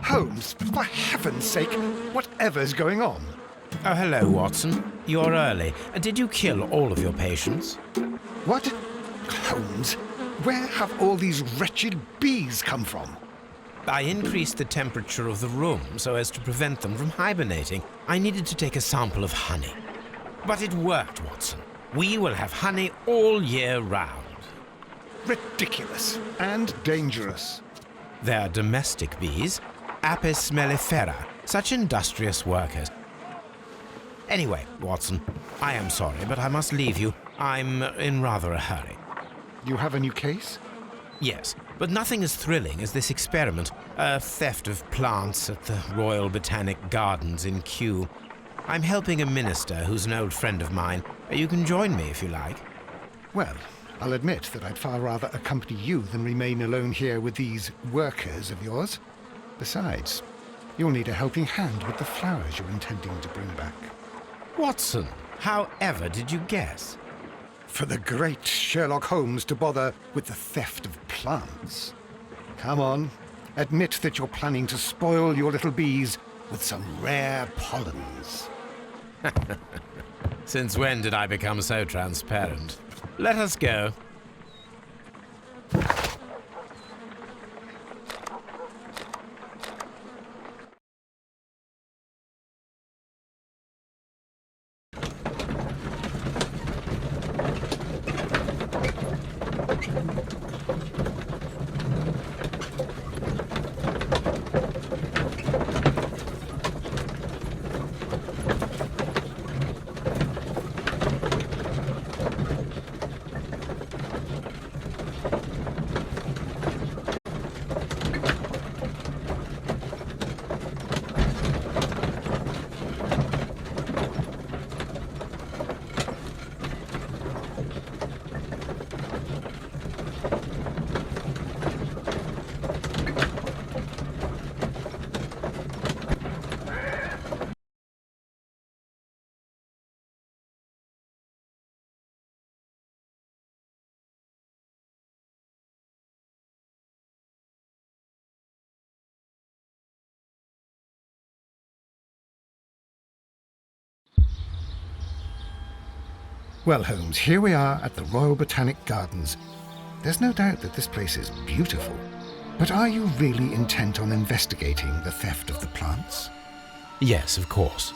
Holmes, for heaven's sake, whatever's going on? Oh, hello, Watson. You're early. Did you kill all of your patients? What? Holmes, where have all these wretched bees come from? I increased the temperature of the room so as to prevent them from hibernating. I needed to take a sample of honey. But it worked, Watson. We will have honey all year round. Ridiculous and dangerous. They're domestic bees, Apis mellifera, such industrious workers. Anyway, Watson, I am sorry, but I must leave you. I'm in rather a hurry. You have a new case? Yes, but nothing as thrilling as this experiment. A theft of plants at the Royal Botanic Gardens in Kew. I'm helping a minister who's an old friend of mine. You can join me if you like. Well, I'll admit that I'd far rather accompany you than remain alone here with these workers of yours. Besides, you'll need a helping hand with the flowers you're intending to bring back. Watson, however did you guess? For the great Sherlock Holmes to bother with the theft of plants. Come on, admit that you're planning to spoil your little bees with some rare pollens. Since when did I become so transparent? Let us go. Well, Holmes, here we are at the Royal Botanic Gardens. There's no doubt that this place is beautiful. But are you really intent on investigating the theft of the plants? Yes, of course.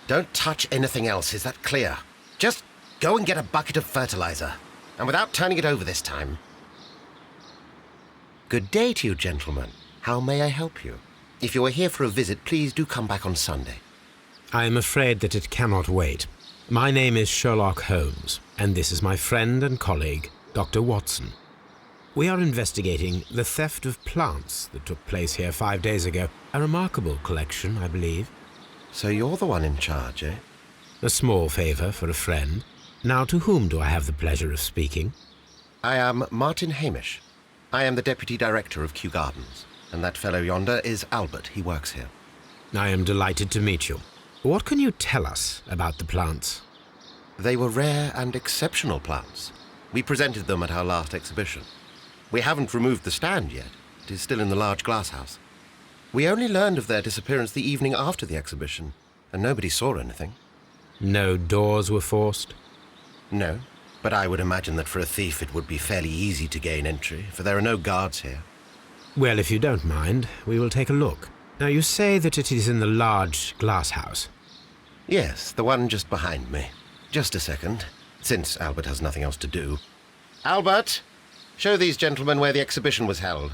Don't touch anything else, is that clear? Just go and get a bucket of fertilizer. And without turning it over this time. Good day to you, gentlemen. How may I help you? If you are here for a visit, please do come back on Sunday. I am afraid that it cannot wait. My name is Sherlock Holmes, and this is my friend and colleague, Dr. Watson. We are investigating the theft of plants that took place here 5 days ago. A remarkable collection, I believe. So you're the one in charge, eh? A small favor for a friend. Now, to whom do I have the pleasure of speaking? I am Martin Hamish. I am the Deputy Director of Kew Gardens, and that fellow yonder is Albert. He works here. I am delighted to meet you. What can you tell us about the plants? They were rare and exceptional plants. We presented them at our last exhibition. We haven't removed the stand yet. It is still in the large glass house. We only learned of their disappearance the evening after the exhibition, and nobody saw anything. No doors were forced? No, but I would imagine that for a thief it would be fairly easy to gain entry, for there are no guards here. Well, if you don't mind, we will take a look. Now, you say that it is in the large glass house. Yes, the one just behind me. Just a second, since Albert has nothing else to do. Albert, show these gentlemen where the exhibition was held.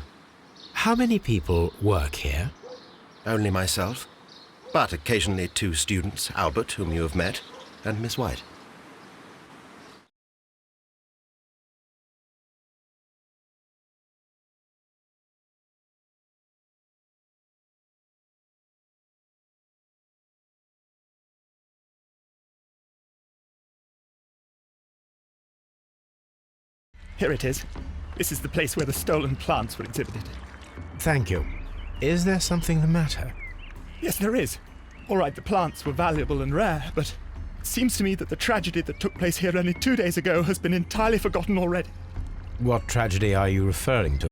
How many people work here? Only myself, but occasionally 2 students, Albert, whom you have met, and Miss White. Here it is. This is the place where the stolen plants were exhibited. Thank you. Is there something the matter? Yes, there is. All right, the plants were valuable and rare, but it seems to me that the tragedy that took place here only 2 days ago has been entirely forgotten already. What tragedy are you referring to?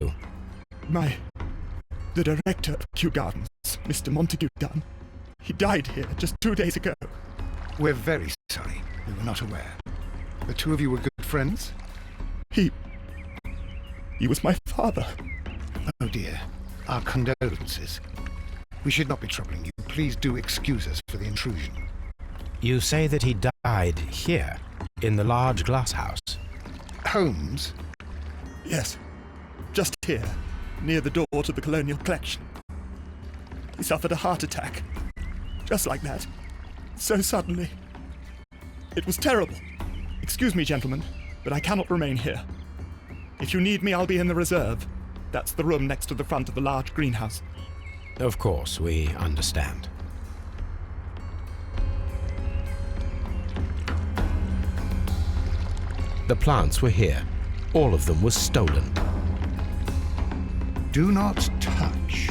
The director of Kew Gardens, Mr. Montague Dunn, he died here just 2 days ago. We're very sorry. We were not aware. The two of you were good friends? He was my father. Oh dear. Our condolences. We should not be troubling you. Please do excuse us for the intrusion. You say that he died here, in the large glass house. Holmes? Yes, just here, near the door to the Colonial Collection. He suffered a heart attack. Just like that. So suddenly. It was terrible. Excuse me, gentlemen, but I cannot remain here. If you need me, I'll be in the reserve. That's the room next to the front of the large greenhouse. Of course, we understand. The plants were here. All of them were stolen. Do not touch.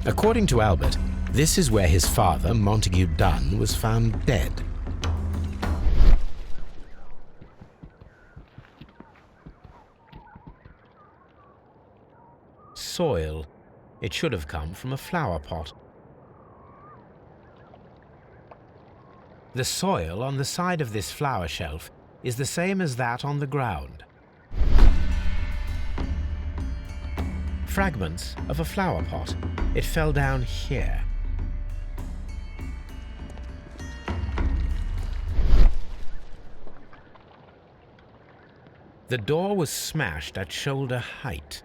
According to Albert, this is where his father, Montague Dunn, was found dead. Soil. It should have come from a flower pot. The soil on the side of this flower shelf is the same as that on the ground. Fragments of a flower pot. It fell down here. The door was smashed at shoulder height.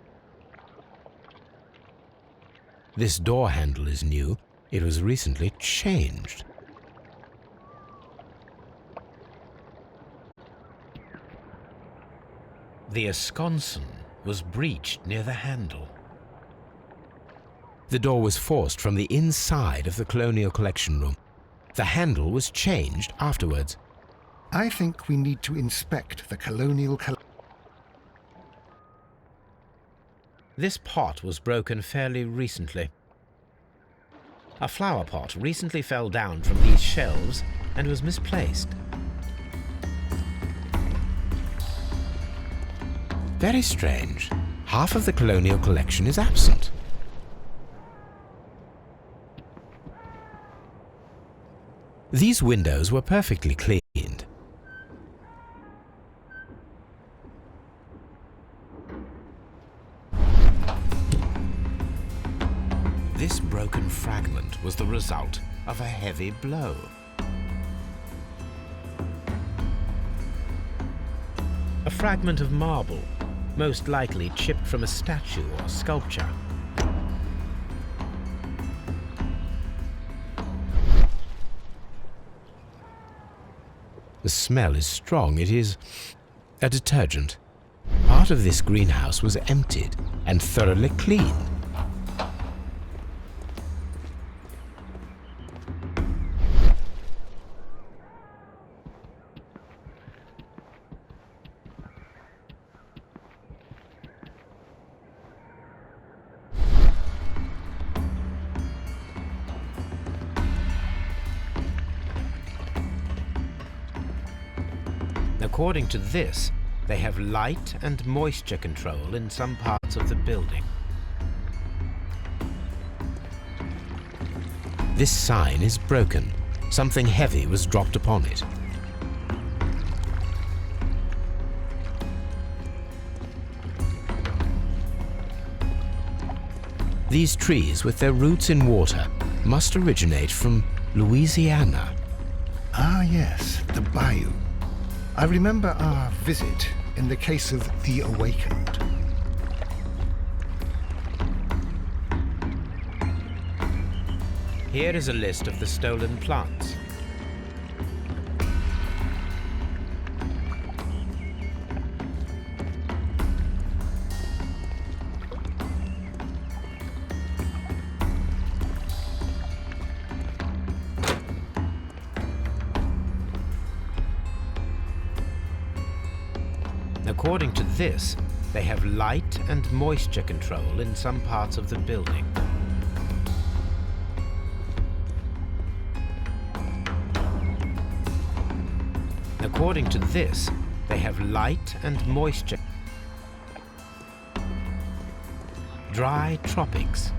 This door handle is new. It was recently changed. The escutcheon was breached near the handle. The door was forced from the inside of the Colonial Collection room. The handle was changed afterwards. I think we need to inspect the Colonial Collection. This pot was broken fairly recently. A flower pot recently fell down from these shelves and was misplaced. Very strange. Half of the Colonial Collection is absent. These windows were perfectly cleaned. This broken fragment was the result of a heavy blow. A fragment of marble, most likely chipped from a statue or sculpture. The smell is strong. It is a detergent. Part of this greenhouse was emptied and thoroughly cleaned. According to this, they have light and moisture control in some parts of the building. This sign is broken. Something heavy was dropped upon it. These trees, with their roots in water, must originate from Louisiana. Ah, yes, the bayou. I remember our visit in the case of the Awakened. Here is a list of the stolen plants. According to this, they have light and moisture control in some parts of the building. According to this, they have light and moisture. Dry tropics.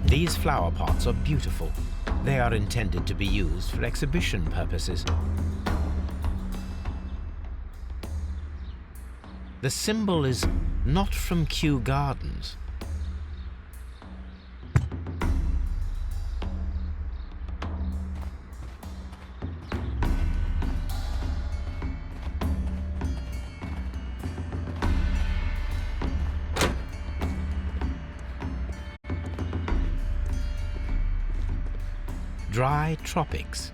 These flower pots are beautiful. They are intended to be used for exhibition purposes. The symbol is not from Kew Gardens. Dry tropics.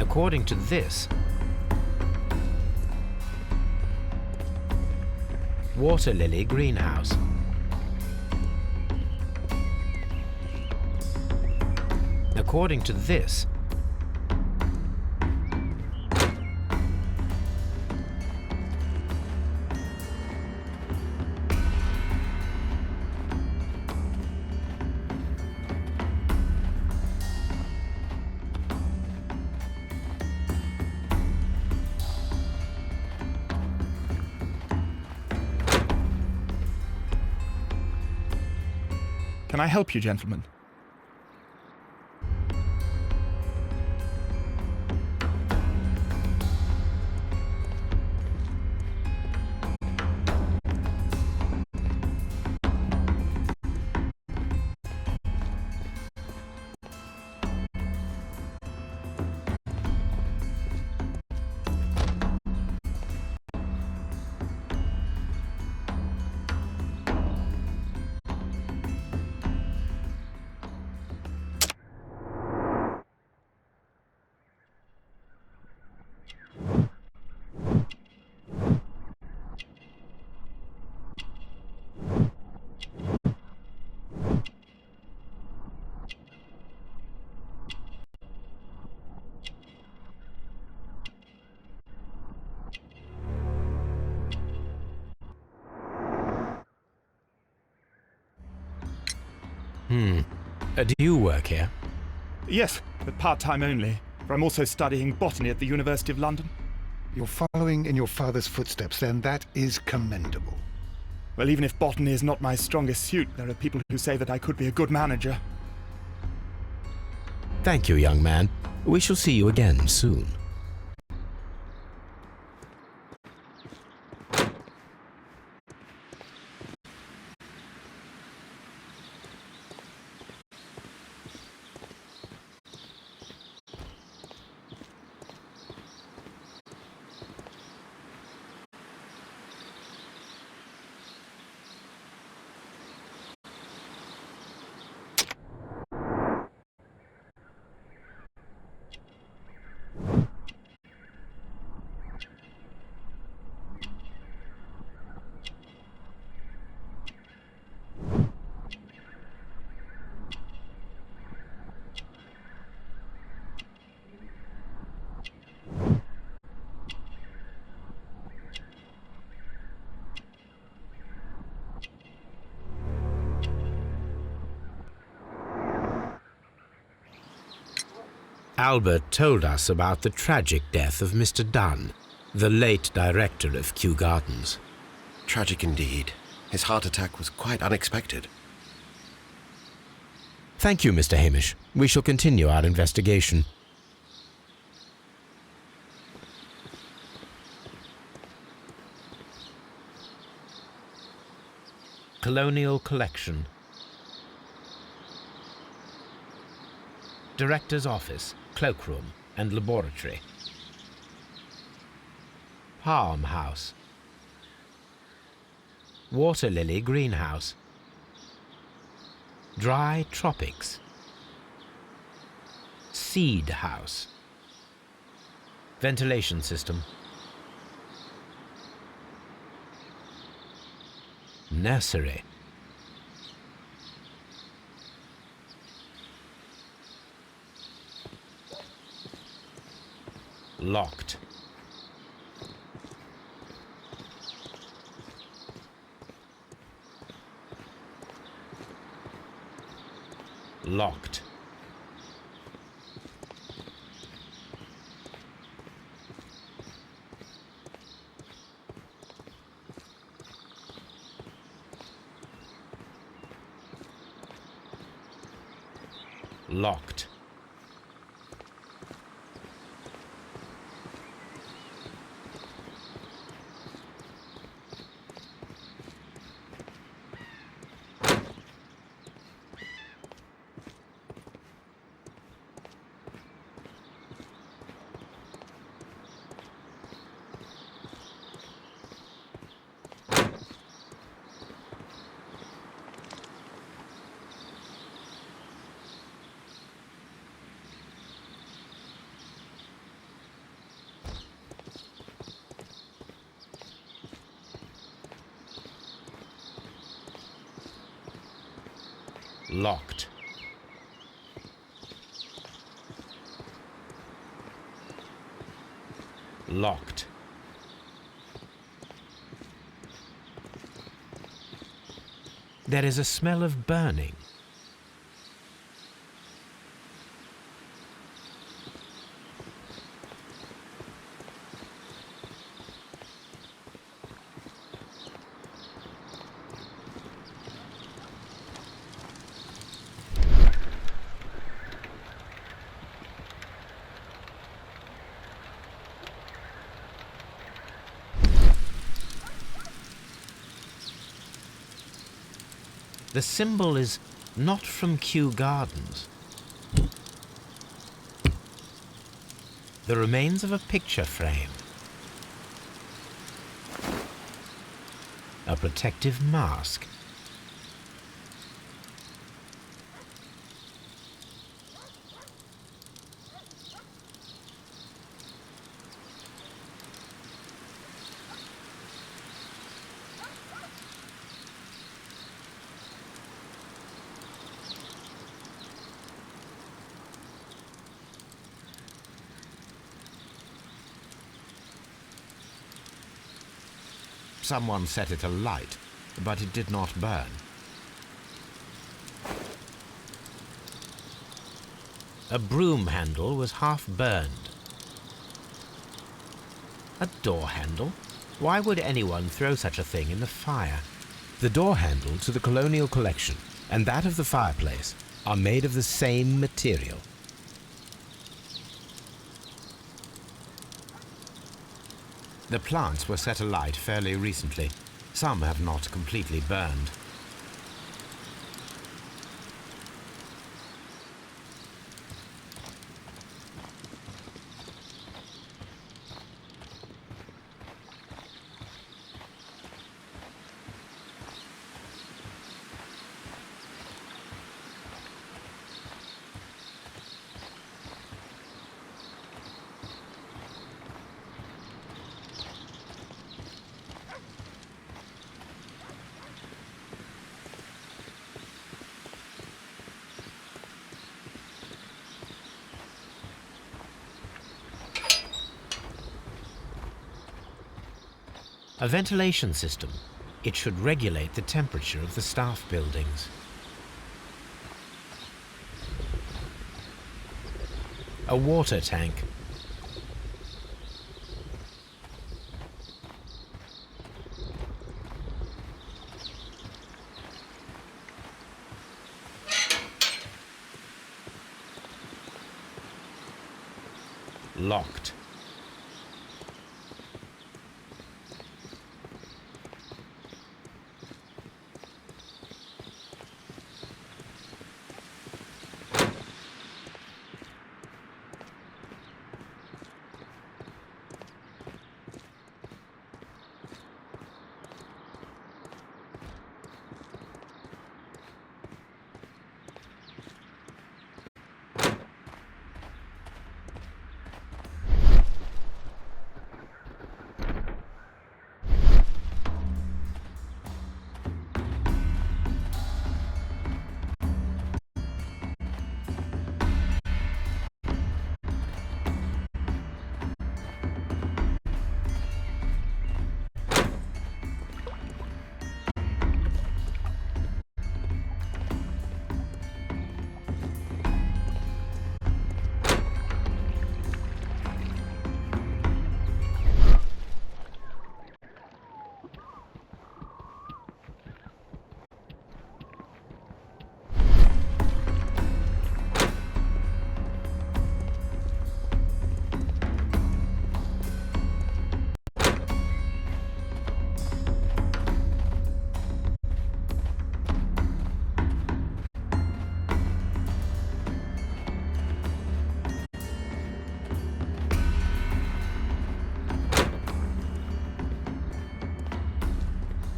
According to this, water lily greenhouse. According to this, Can I help you, gentlemen? Do you work here? Yes, but part-time only, for I'm also studying botany at the University of London. You're following in your father's footsteps, then. That is commendable. Well, even if botany is not my strongest suit, there are people who say that I could be a good manager. Thank you, young man. We shall see you again soon. Albert told us about the tragic death of Mr. Dunn, the late director of Kew Gardens. Tragic indeed. His heart attack was quite unexpected. Thank you, Mr. Hamish. We shall continue our investigation. Colonial Collection. Director's Office, Cloakroom and Laboratory. Palm House. Water Lily Greenhouse. Dry Tropics. Seed House. Ventilation System. Nursery. Locked. Locked. Locked. Locked. Locked. There is a smell of burning. The symbol is not from Kew Gardens. The remains of a picture frame. A protective mask. Someone set it alight, but it did not burn. A broom handle was half burned. A door handle? Why would anyone throw such a thing in the fire? The door handle to the Colonial Collection and that of the fireplace are made of the same material. The plants were set alight fairly recently. Some have not completely burned. A ventilation system. It should regulate the temperature of the staff buildings. a water tank. Locked.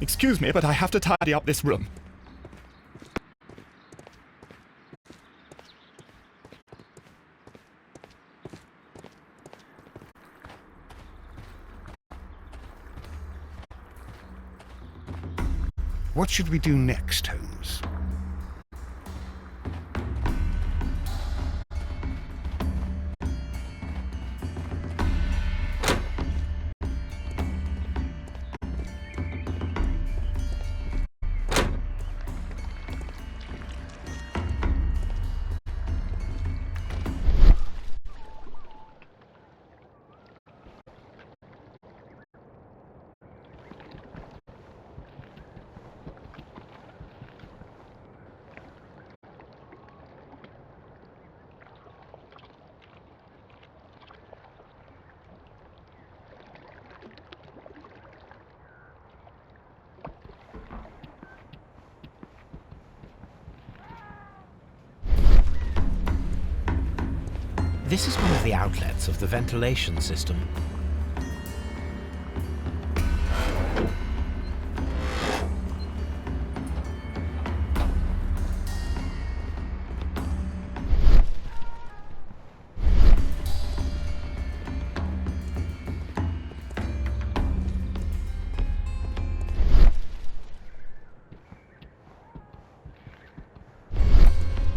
Excuse me, but I have to tidy up this room. What should we do next, Holmes? This is one of the outlets of the ventilation system.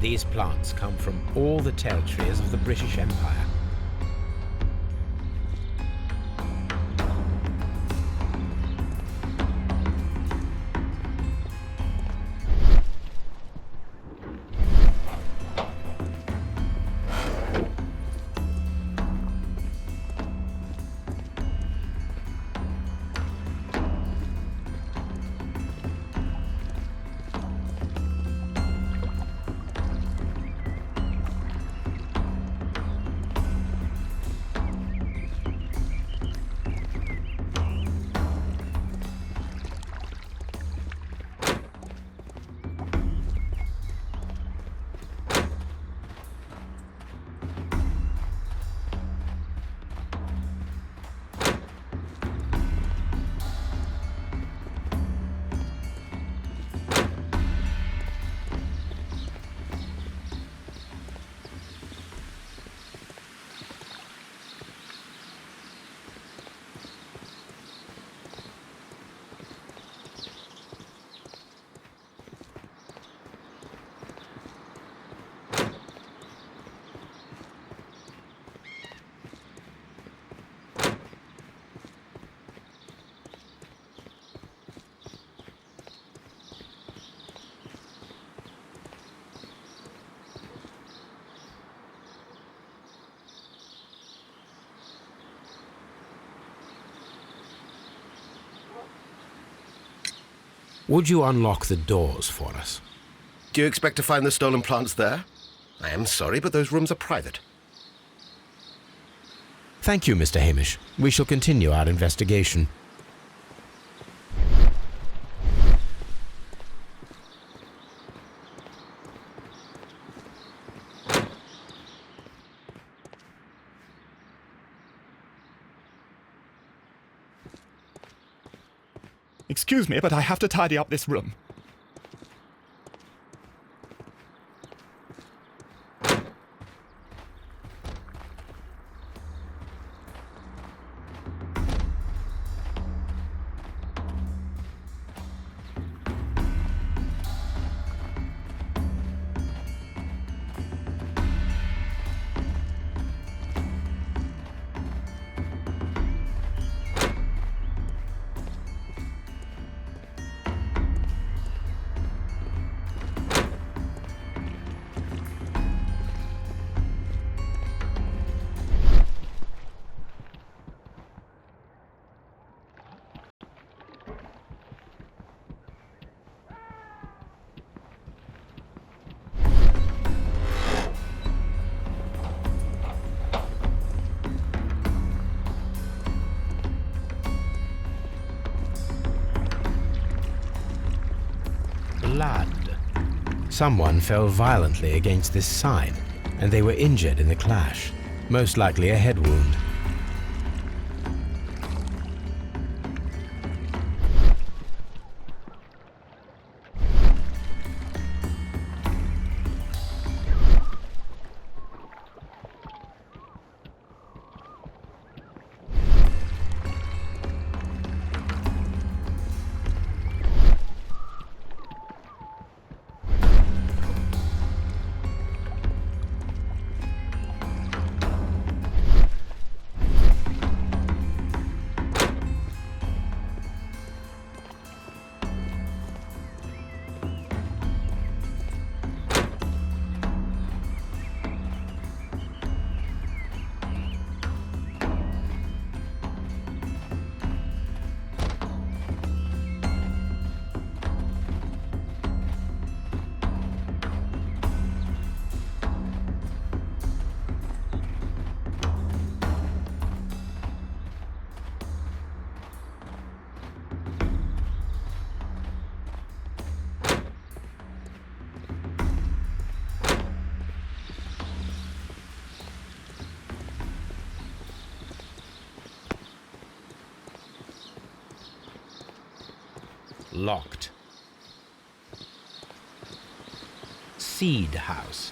These plants come from all the territories of the British Empire. Would you unlock the doors for us? Do you expect to find the stolen plants there? I am sorry, but those rooms are private. Thank you, Mr. Hamish. We shall continue our investigation. Excuse me, but I have to tidy up this room. Blood. Someone fell violently against this sign, and they were injured in the clash, most likely a head wound. Locked. Seed house.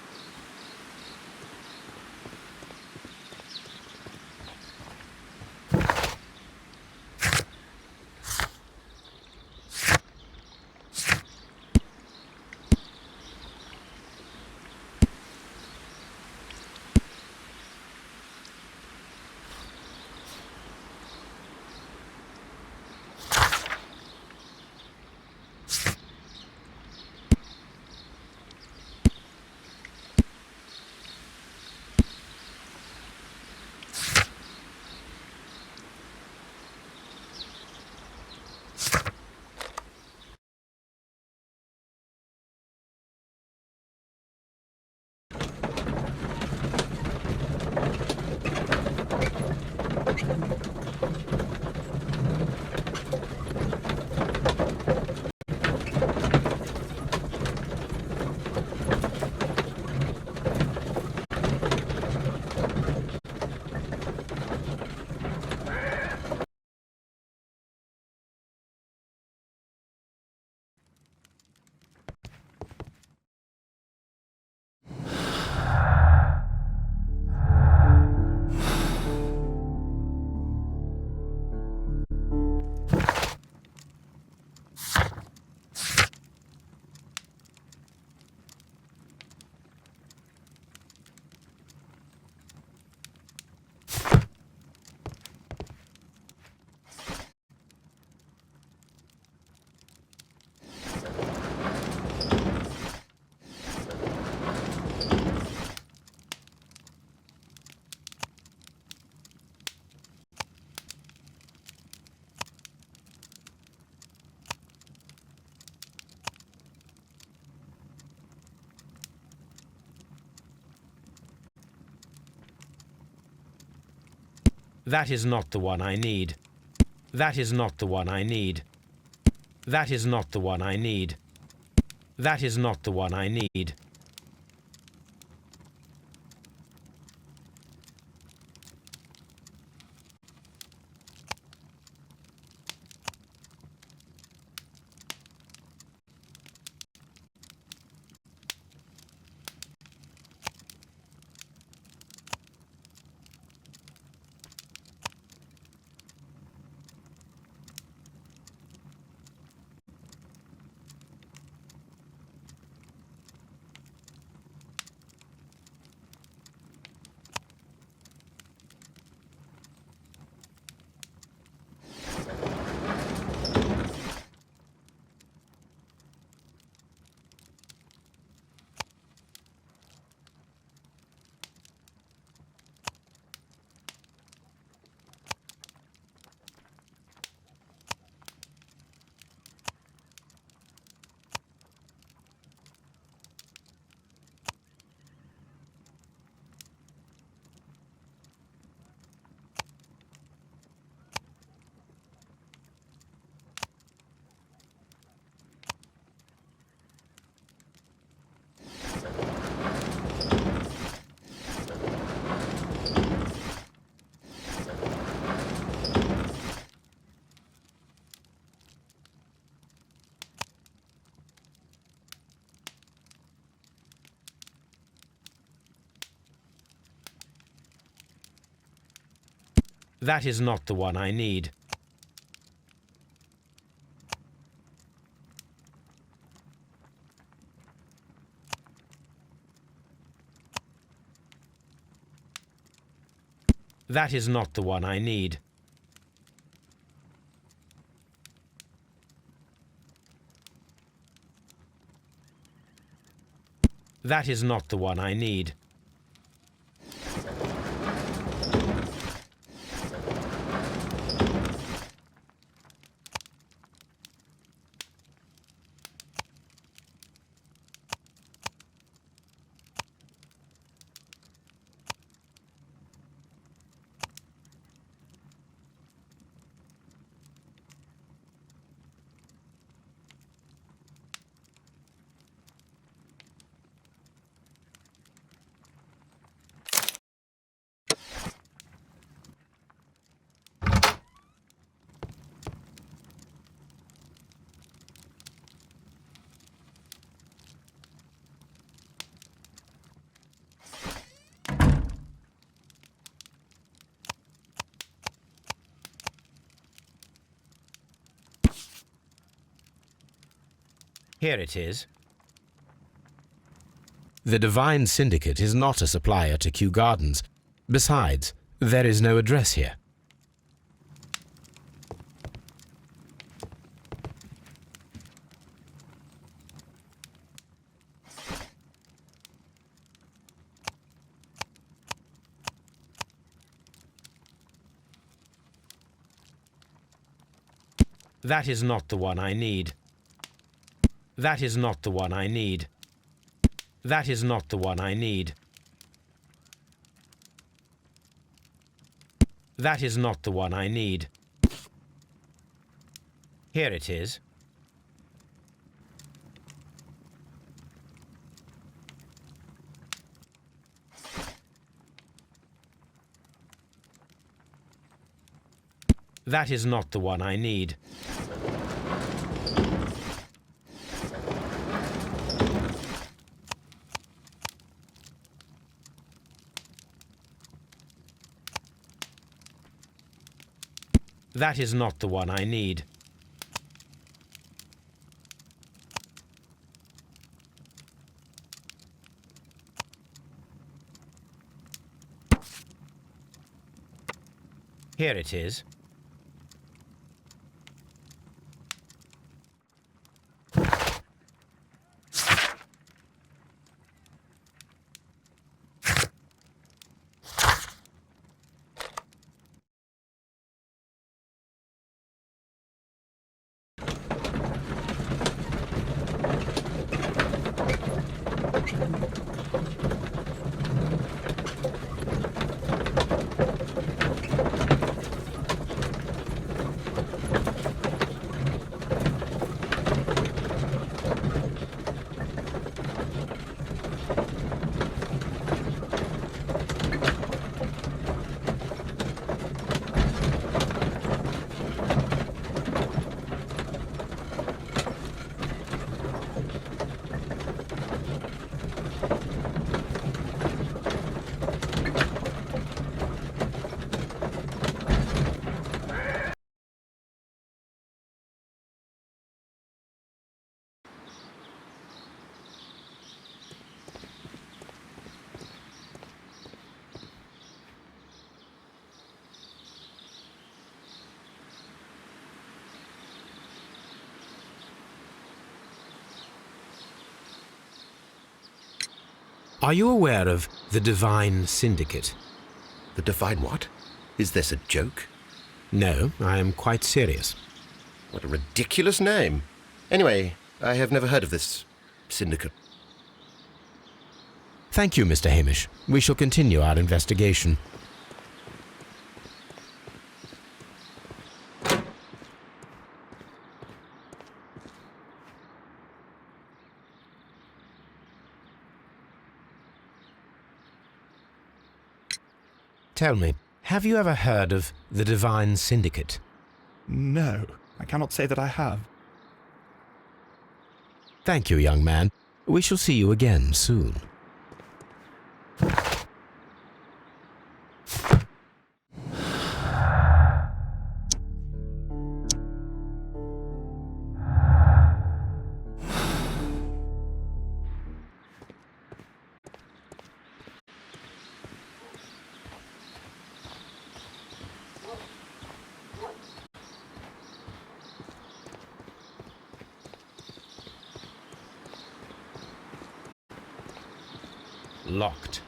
That is not the one I need. That is not the one I need. That is not the one I need. That is not the one I need. That is not the one I need. That is not the one I need. That is not the one I need. Here it is. The Divine Syndicate is not a supplier to Kew Gardens. Besides, there is no address here. That is not the one I need. That is not the one I need. That is not the one I need. That is not the one I need. Here it is. That is not the one I need. That is not the one I need. Here it is. Are you aware of the Divine Syndicate? The Divine what? Is this a joke? No, I am quite serious. What a ridiculous name. Anyway, I have never heard of this syndicate. Thank you, Mr. Hamish. We shall continue our investigation. Tell me, have you ever heard of the Divine Syndicate? No, I cannot say that I have. Thank you, young man. We shall see you again soon. Locked.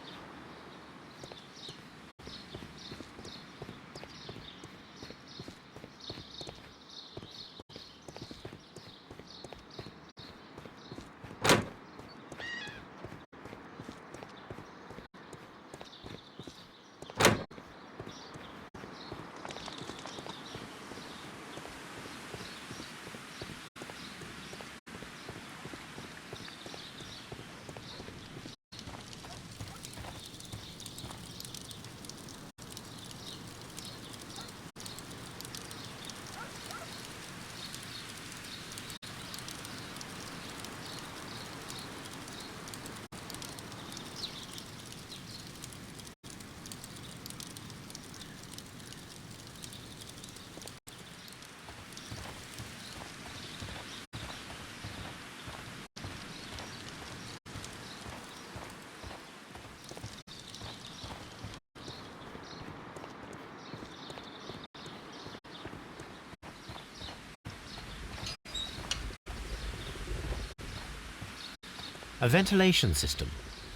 A ventilation system.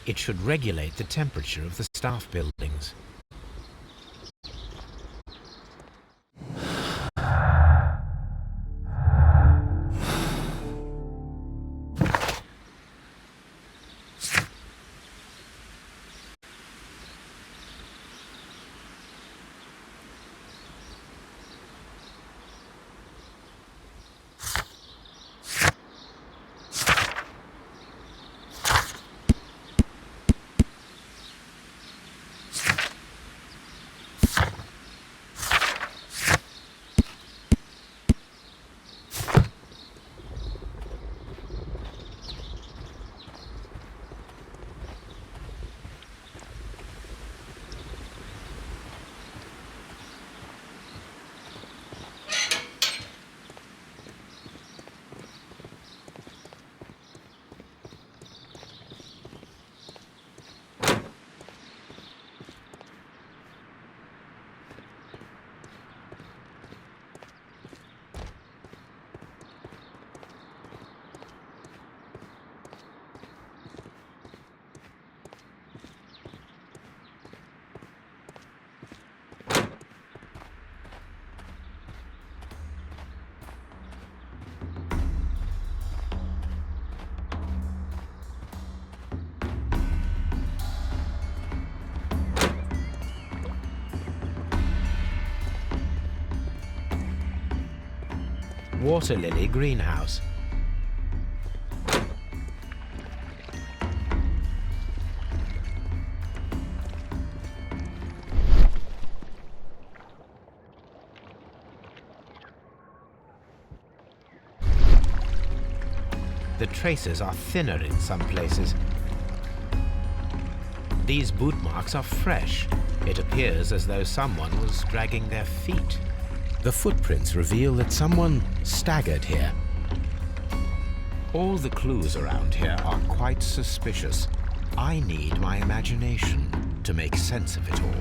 It should regulate the temperature of the staff buildings. Water lily greenhouse. The traces are thinner in some places. These boot marks are fresh. It appears as though someone was dragging their feet. The footprints reveal that someone staggered here. All the clues around here are quite suspicious. I need my imagination to make sense of it all.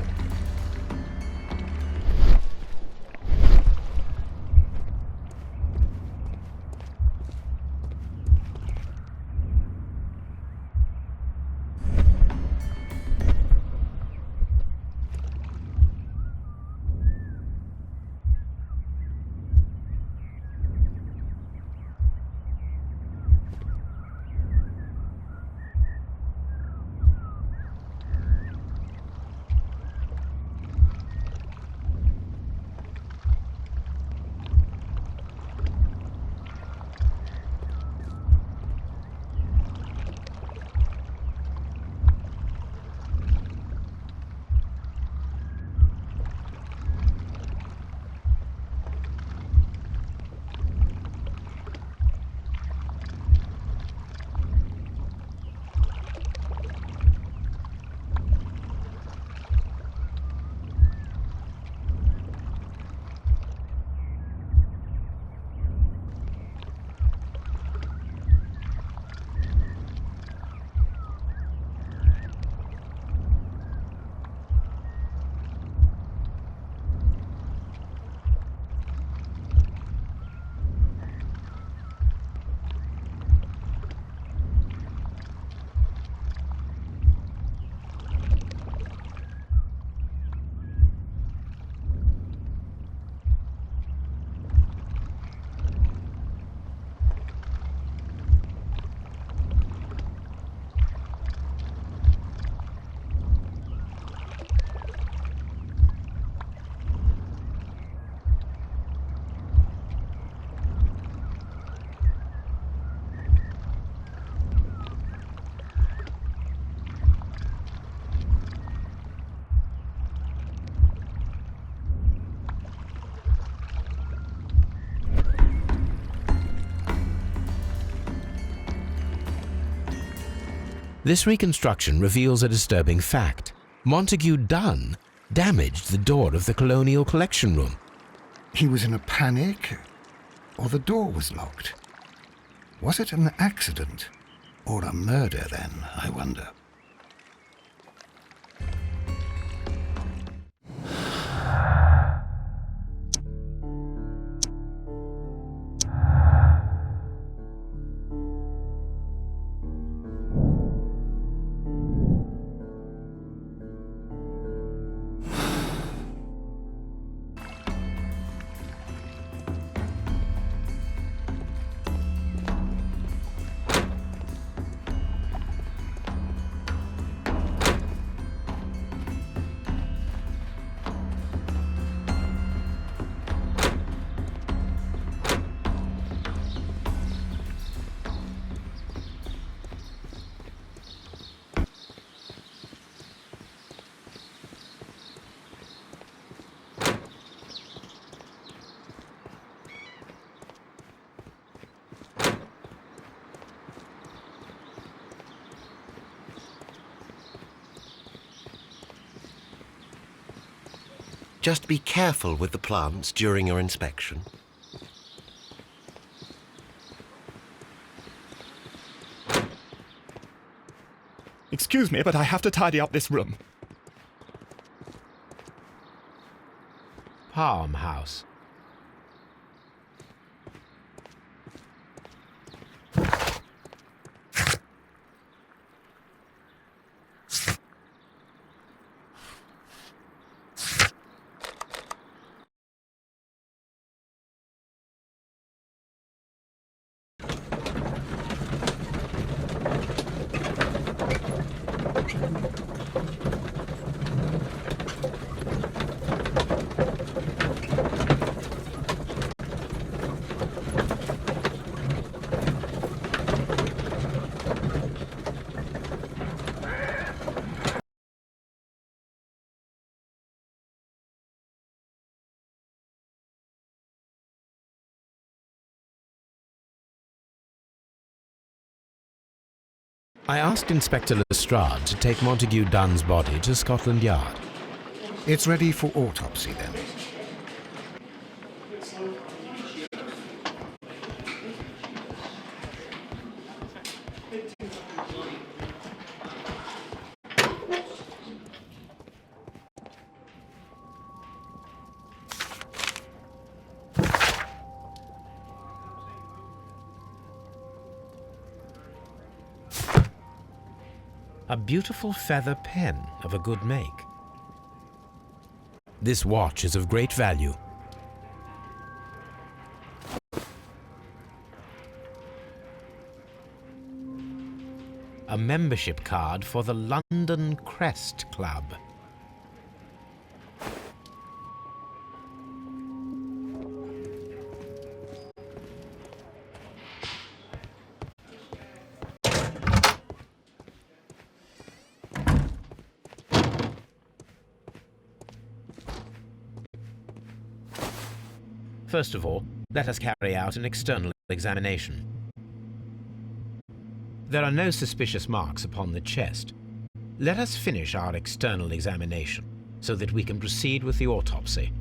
This reconstruction reveals a disturbing fact. Montague Dunn damaged the door of the Colonial Collection Room. He was in a panic, or the door was locked? Was it an accident, or a murder then, I wonder? Just be careful with the plants during your inspection. Excuse me, but I have to tidy up this room. Palm House. I asked Inspector Lestrade to take Montague Dunn's body to Scotland Yard. It's ready for autopsy then. A beautiful feather pen of a good make. This watch is of great value. A membership card for the London Crest Club. First of all, let us carry out an external examination. There are no suspicious marks upon the chest. Let us finish our external examination so that we can proceed with the autopsy.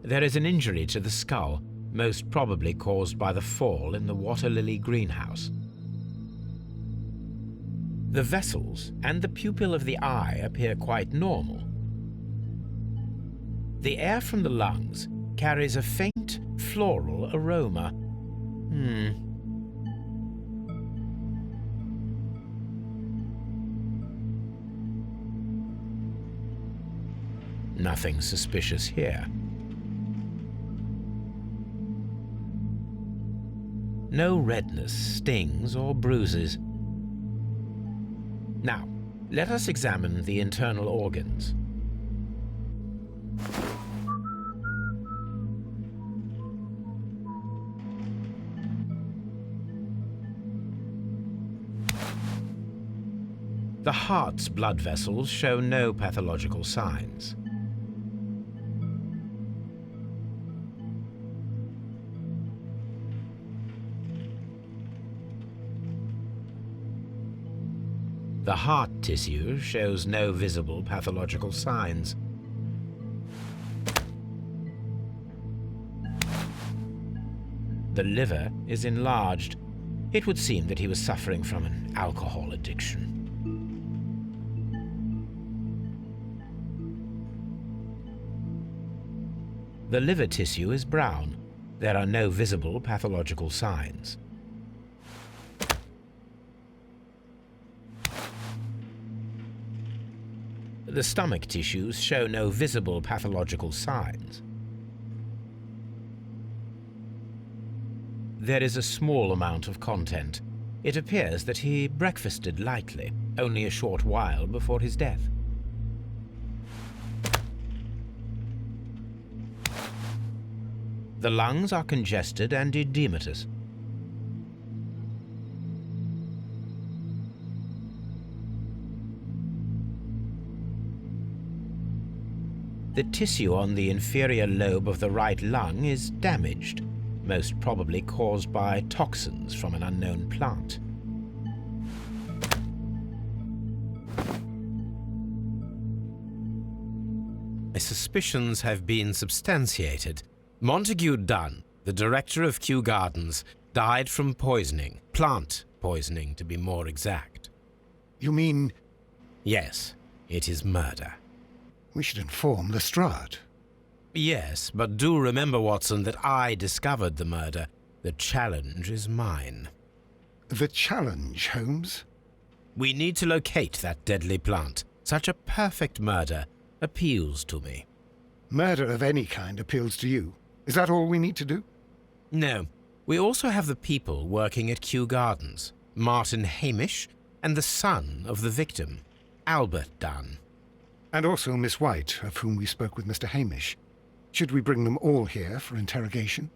There is an injury to the skull, most probably caused by the fall in the water lily greenhouse. The vessels and the pupil of the eye appear quite normal. The air from the lungs carries a faint floral aroma. Nothing suspicious here. No redness, stings, or bruises. Now, let us examine the internal organs. The heart's blood vessels show no pathological signs. The heart tissue shows no visible pathological signs. The liver is enlarged. It would seem that he was suffering from an alcohol addiction. The liver tissue is brown. There are no visible pathological signs. The stomach tissues show no visible pathological signs. There is a small amount of content. It appears that he breakfasted lightly, only a short while before his death. The lungs are congested and edematous. The tissue on the inferior lobe of the right lung is damaged, most probably caused by toxins from an unknown plant. My suspicions have been substantiated. Montague Dunn, the director of Kew Gardens, died from poisoning, plant poisoning to be more exact. You mean Yes, it is murder. we should inform Lestrade? Yes, but do remember, Watson, that I discovered the murder. The challenge is mine. The challenge, Holmes? We need to locate that deadly plant. Such a perfect murder appeals to me. Murder of any kind appeals to you. Is that all we need to do? No, we also have the people working at Kew Gardens. Martin Hamish and the son of the victim, Albert Dunn. And also Miss White, of whom we spoke with Mr. Hamish. Should we bring them all here for interrogation?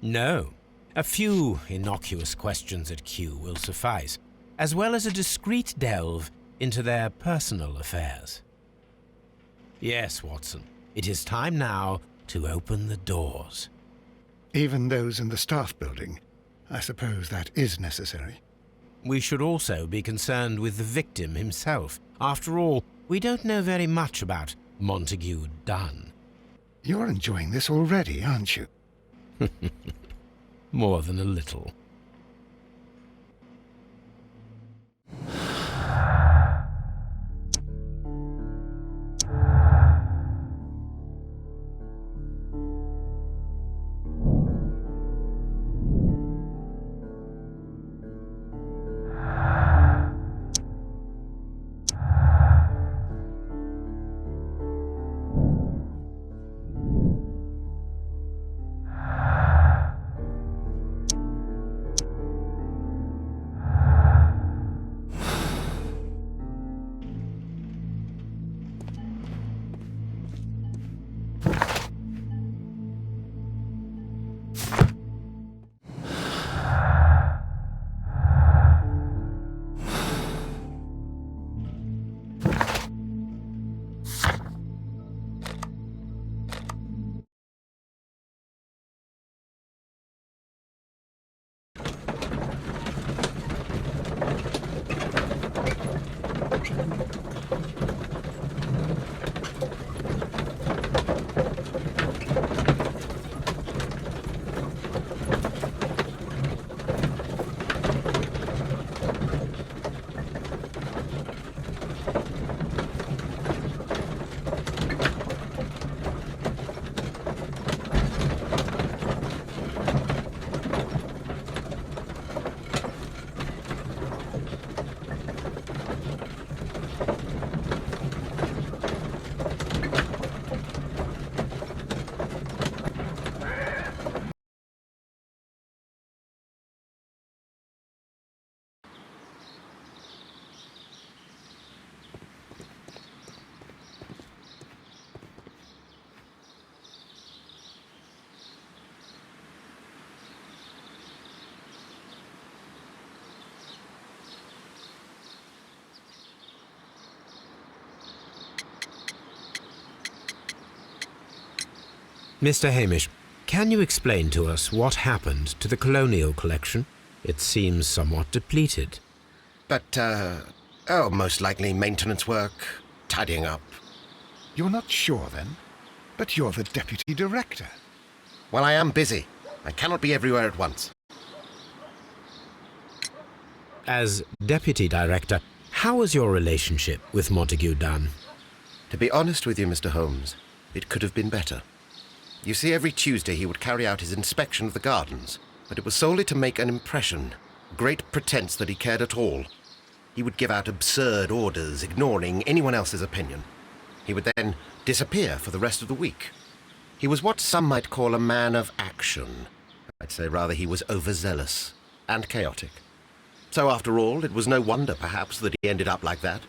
No. A few innocuous questions at Kew will suffice, as well as a discreet delve into their personal affairs. Yes, Watson, it is time now to open the doors. Even those in the staff building. I suppose that is necessary. We should also be concerned with the victim himself. After all, we don't know very much about Montague Dunn. You're enjoying this already, aren't you? More than a little. Mr. Hamish, can you explain to us what happened to the colonial collection? It seems somewhat depleted. But Oh, most likely maintenance work, tidying up. You're not sure, then? But you're the deputy director. Well, I am busy. I cannot be everywhere at once. As deputy director, how was your relationship with Montague Dunn? To be honest with you, Mr. Holmes, it could have been better. You see, every Tuesday he would carry out his inspection of the gardens, but it was solely to make an impression, great pretense that he cared at all. He would give out absurd orders, ignoring anyone else's opinion. He would then disappear for the rest of the week. He was what some might call a man of action. I'd say rather he was overzealous and chaotic. So after all, it was no wonder, perhaps, that he ended up like that,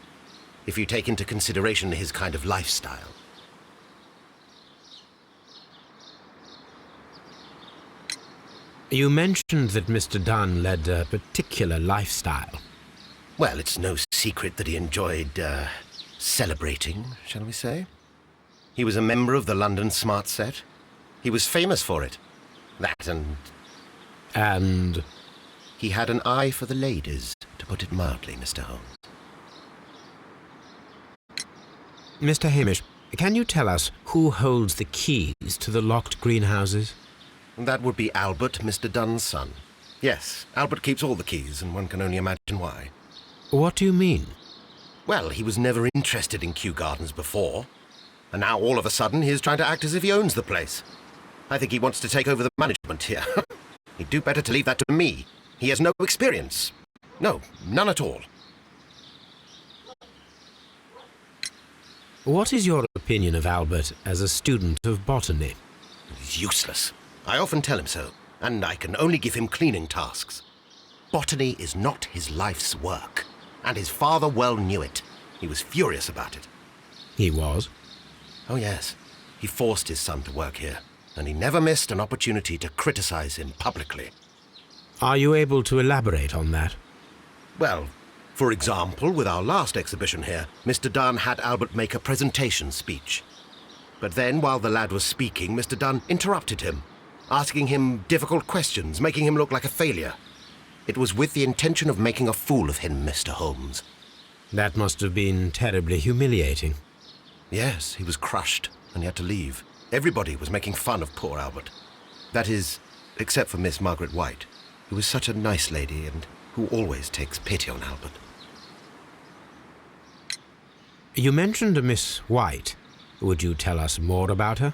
if you take into consideration his kind of lifestyle. You mentioned that Mr. Dunn led a particular lifestyle. Well, it's no secret that he enjoyed, celebrating, shall we say. He was a member of the London Smart Set. He was famous for it. That and... And... he had an eye for the ladies, to put it mildly, Mr. Holmes. Mr. Hamish, can you tell us who holds the keys to the locked greenhouses? That would be Albert, Mr. Dunn's son. Yes, Albert keeps all the keys, and one can only imagine why. What do you mean? Well, he was never interested in Kew Gardens before, and now all of a sudden he is trying to act as if he owns the place. I think he wants to take over the management here. He'd do better to leave that to me. He has no experience. No, none at all. What is your opinion of Albert as a student of botany? He's useless. I often tell him so, and I can only give him cleaning tasks. Botany is not his life's work, and his father well knew it. He was furious about it. He was? Oh, yes. He forced his son to work here, and he never missed an opportunity to criticize him publicly. Are you able to elaborate on that? Well, for example, with our last exhibition here, Mr. Dunn had Albert make a presentation speech. But then, while the lad was speaking, Mr. Dunn interrupted him, asking him difficult questions, making him look like a failure. It was with the intention of making a fool of him, Mr. Holmes. That must have been terribly humiliating. Yes, he was crushed, and he had to leave. Everybody was making fun of poor Albert. That is, except for Miss Margaret White, who was such a nice lady and who always takes pity on Albert. You mentioned a Miss White. Would you tell us more about her?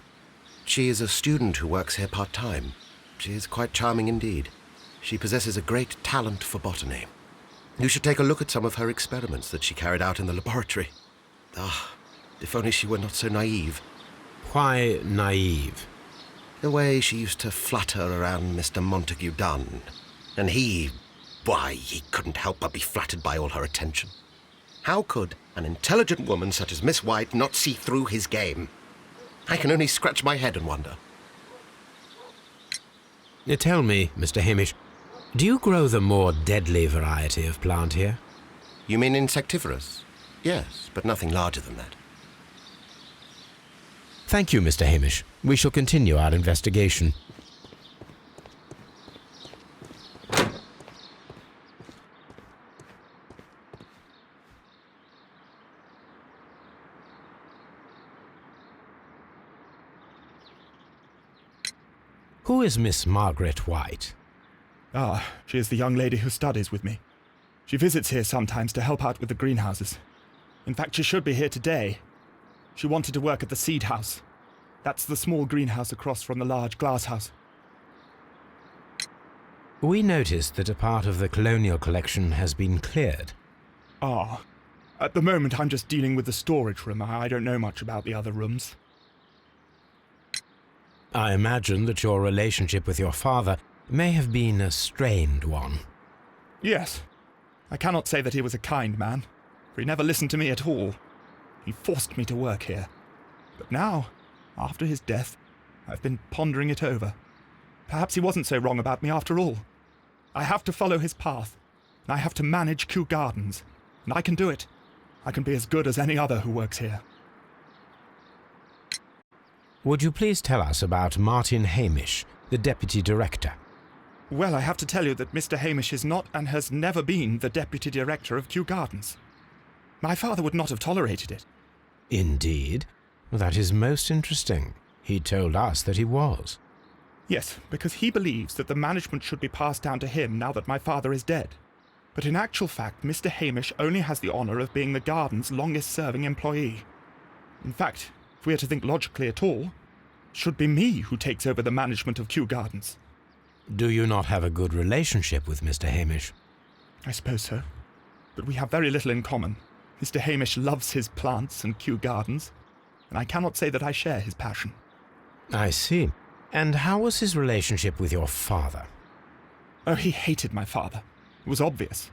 She is a student who works here part-time. She is quite charming indeed. She possesses a great talent for botany. You should take a look at some of her experiments that she carried out in the laboratory. Ah, if only she were not so naive. Why naive? The way she used to flutter around Mr. Montague Dunn. And he couldn't help but be flattered by all her attention. How could an intelligent woman such as Miss White not see through his game? I can only scratch my head and wonder. Tell me, Mr. Hamish, do you grow the more deadly variety of plant here? You mean insectivorous? Yes, but nothing larger than that. Thank you, Mr. Hamish. We shall continue our investigation. Who is Miss Margaret White? Ah, she is the young lady who studies with me. She visits here sometimes to help out with the greenhouses. In fact, she should be here today. She wanted to work at the seed house. That's the small greenhouse across from the large glass house. We noticed that a part of the colonial collection has been cleared. Ah, at the moment I'm just dealing with the storage room. I don't know much about the other rooms. I imagine that your relationship with your father may have been a strained one. Yes. I cannot say that he was a kind man, for he never listened to me at all. He forced me to work here. But now, after his death, I've been pondering it over. Perhaps he wasn't so wrong about me after all. I have to follow his path, and I have to manage Kew Gardens, and I can do it. I can be as good as any other who works here. Would you please tell us about Martin Hamish, the deputy director? Well, I have to tell you that Mr. Hamish is not and has never been the deputy director of Kew Gardens. My father would not have tolerated it. Indeed? Well, that is most interesting. He told us that he was. Yes, because he believes that the management should be passed down to him now that my father is dead. But in actual fact, Mr. Hamish only has the honour of being the garden's longest-serving employee. In fact, if we are to think logically at all, it should be me who takes over the management of Kew Gardens. Do you not have a good relationship with Mr. Hamish? I suppose so. But we have very little in common. Mr. Hamish loves his plants and Kew Gardens, and I cannot say that I share his passion. I see. And how was his relationship with your father? Oh, he hated my father. It was obvious.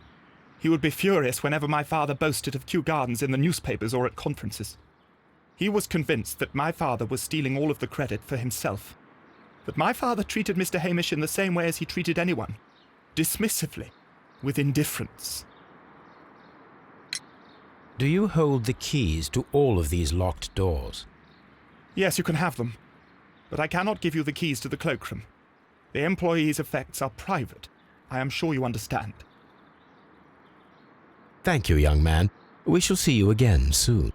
He would be furious whenever my father boasted of Kew Gardens in the newspapers or at conferences. He was convinced that my father was stealing all of the credit for himself. But my father treated Mr. Hamish in the same way as he treated anyone, dismissively, with indifference. Do you hold the keys to all of these locked doors? Yes, you can have them. But I cannot give you the keys to the cloakroom. The employees' effects are private. I am sure you understand. Thank you, young man. We shall see you again soon.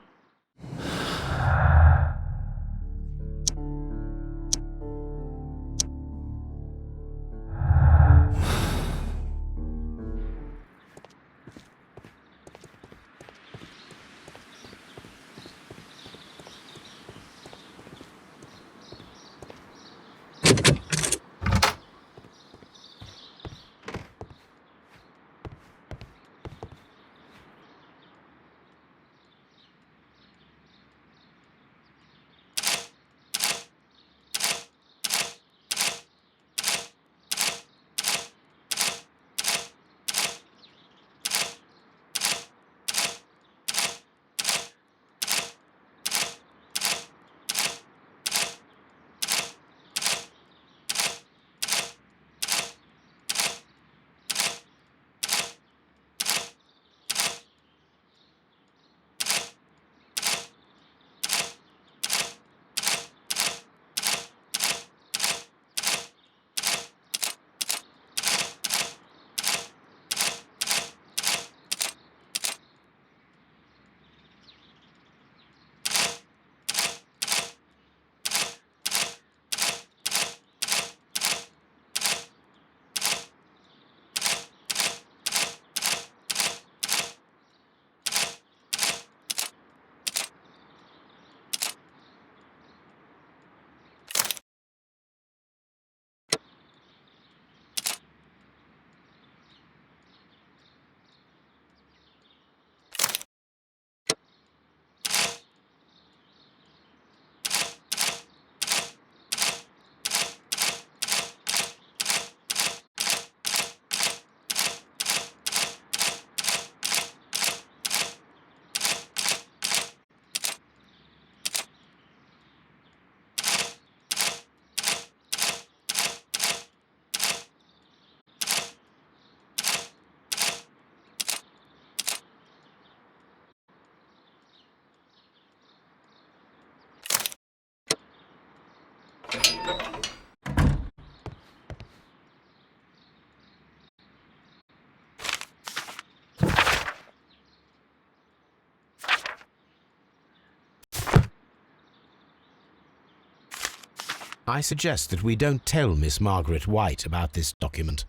I suggest that we don't tell Miss Margaret White about this document.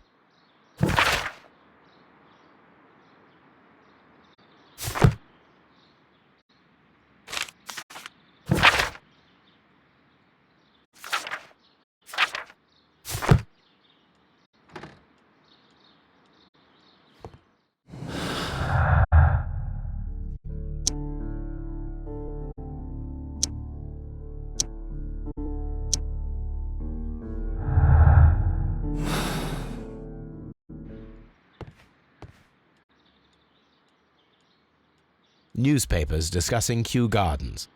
Newspapers discussing Kew Gardens.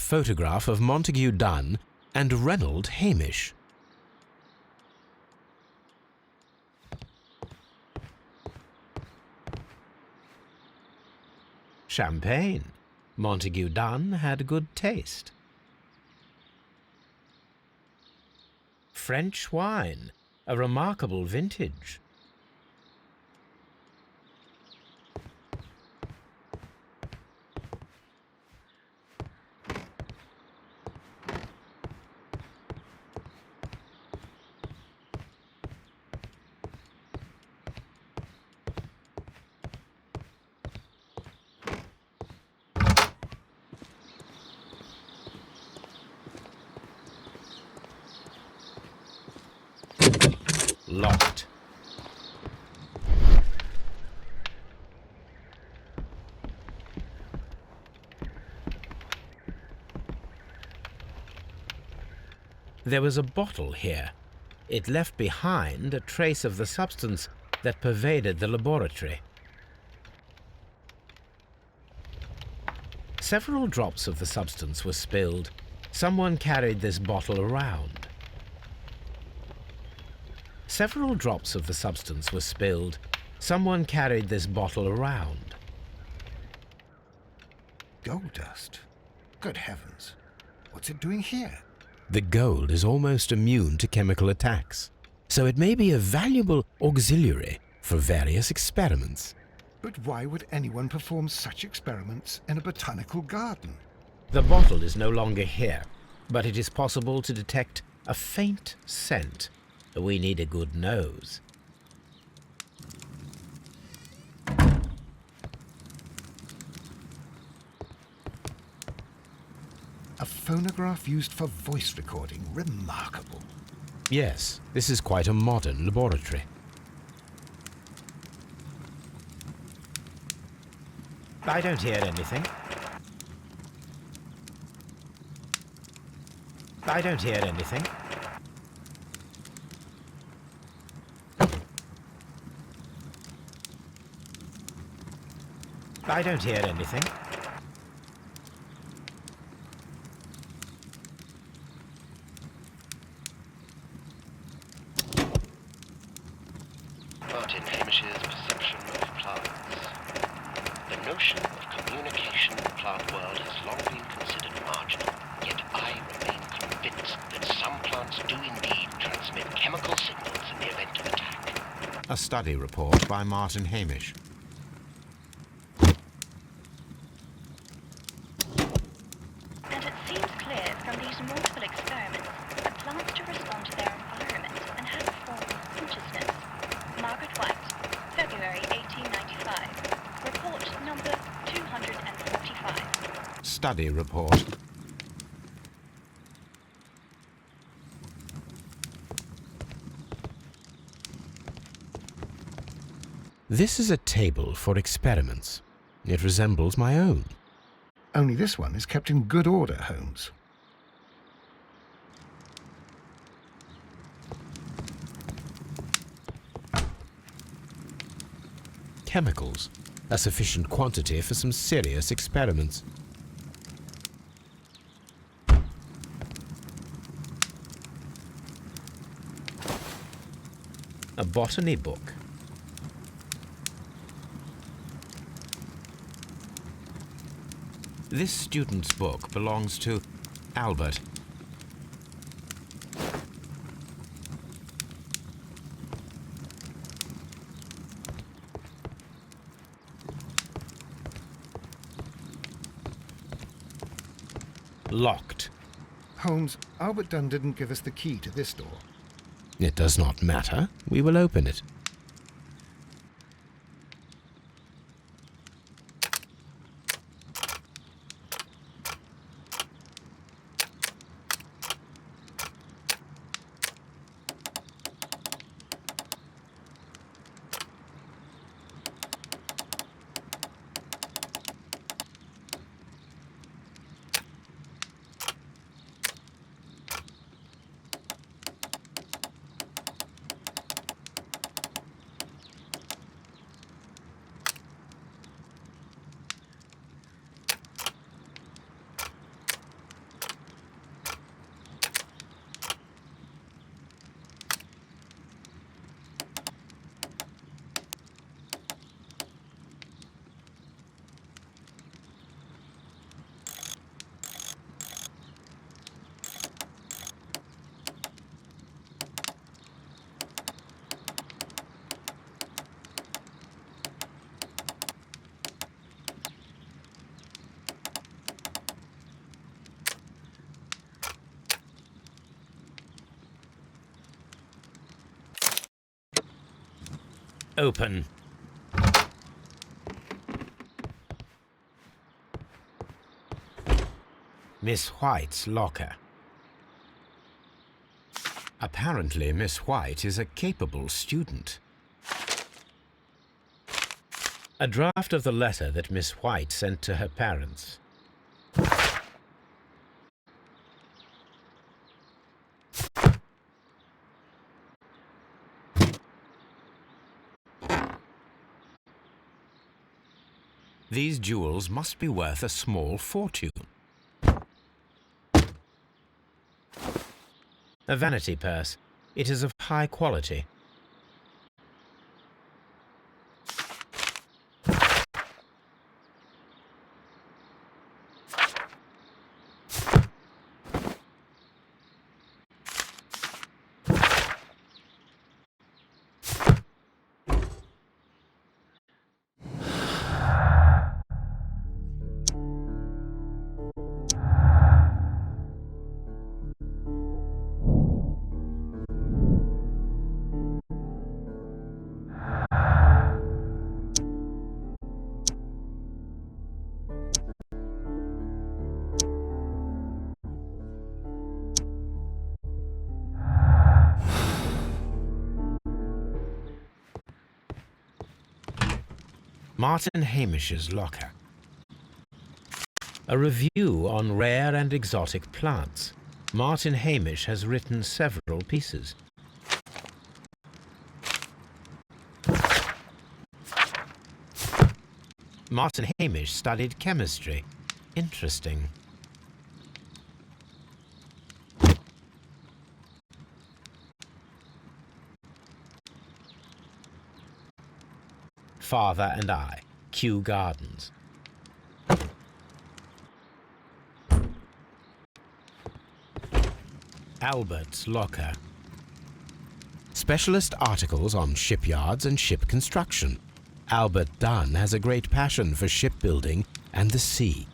photograph of Montague Dunn and Reynold Hamish. Champagne. Montague Dunn had good taste. French wine, a remarkable vintage. Locked. There was a bottle here. It left behind a trace of the substance that pervaded the laboratory. Several drops of the substance were spilled. Someone carried this bottle around. Several drops of the substance were spilled. Someone carried this bottle around. Gold dust? Good heavens. What's it doing here? The gold is almost immune to chemical attacks, so it may be a valuable auxiliary for various experiments. But why would anyone perform such experiments in a botanical garden? The bottle is no longer here, but it is possible to detect a faint scent. We need a good nose. A phonograph used for voice recording. Remarkable. Yes, this is quite a modern laboratory. I don't hear anything. I don't hear anything. I don't hear anything. Martin Hamish's perception of plants. The notion of communication in the plant world has long been considered marginal, yet I remain convinced that some plants do indeed transmit chemical signals in the event of attack. A study report by Martin Hamish. And it seems clear from these multiple experiments that plants do respond to their environment and have a form of consciousness. Margaret White, February 1895. Report number 245. Study report. This is a table for experiments. It resembles my own. Only this one is kept in good order, Holmes. Chemicals, a sufficient quantity for some serious experiments. A botany book. This student's book belongs to Albert. Locked. Holmes, Albert Dunn didn't give us the key to this door. It does not matter. We will open it. open. Miss White's locker. Apparently, Miss White is a capable student. A draft of the letter that Miss White sent to her parents. These jewels must be worth a small fortune. A vanity purse. It is of high quality. Martin Hamish's locker. A review on rare and exotic plants. Martin Hamish has written several pieces. Martin Hamish studied chemistry. Interesting. Father and I, Kew Gardens. Albert's locker. Specialist articles on shipyards and ship construction. Albert Dunn has a great passion for shipbuilding and the sea.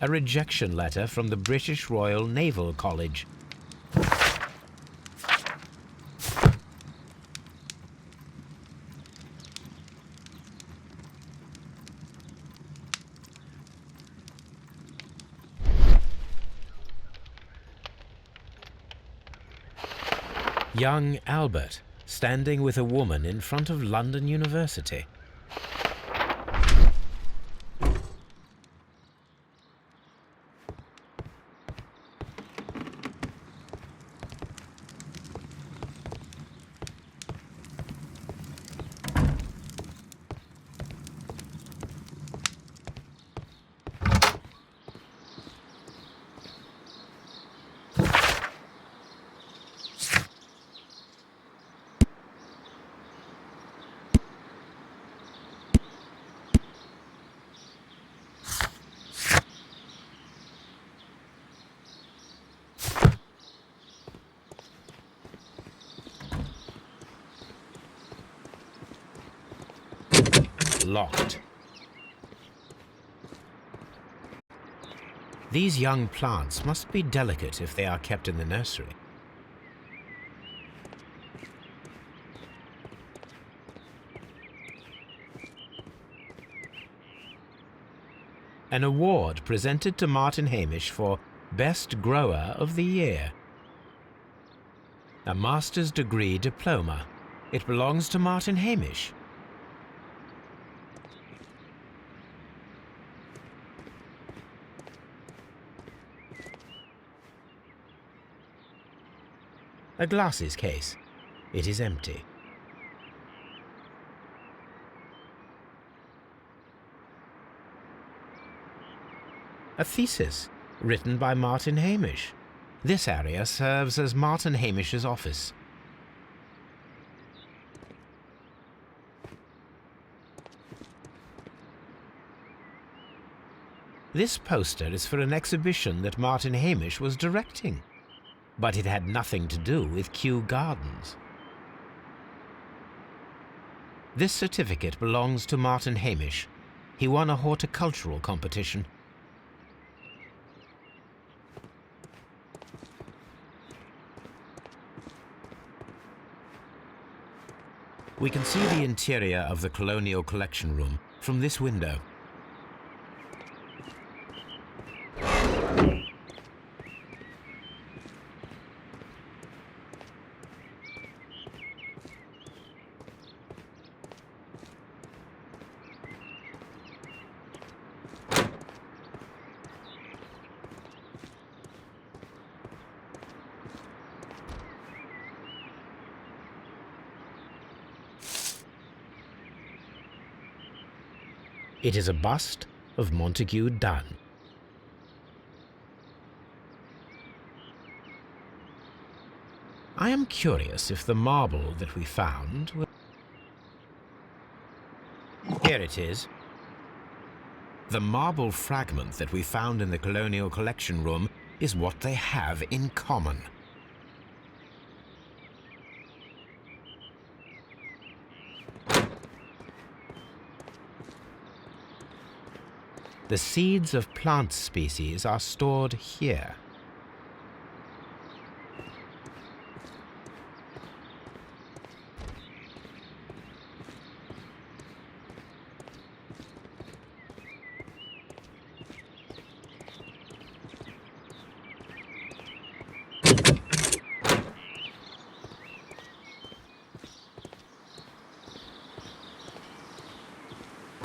A rejection letter from the British Royal Naval College. Young Albert, standing with a woman in front of London University. Locked. These young plants must be delicate if they are kept in the nursery. An award presented to Martin Hamish for Best Grower of the Year. A master's degree diploma. It belongs to Martin Hamish. A glasses case. It is empty. A thesis written by Martin Hamish. This area serves as Martin Hamish's office. This poster is for an exhibition that Martin Hamish was directing. But it had nothing to do with Kew Gardens. This certificate belongs to Martin Hamish. He won a horticultural competition. We can see the interior of the Colonial Collection Room from this window. It is a bust of Montague Dunn. I am curious if the marble that we found... Here it is. The marble fragment that we found in the Colonial Collection Room is what they have in common. The seeds of plant species are stored here.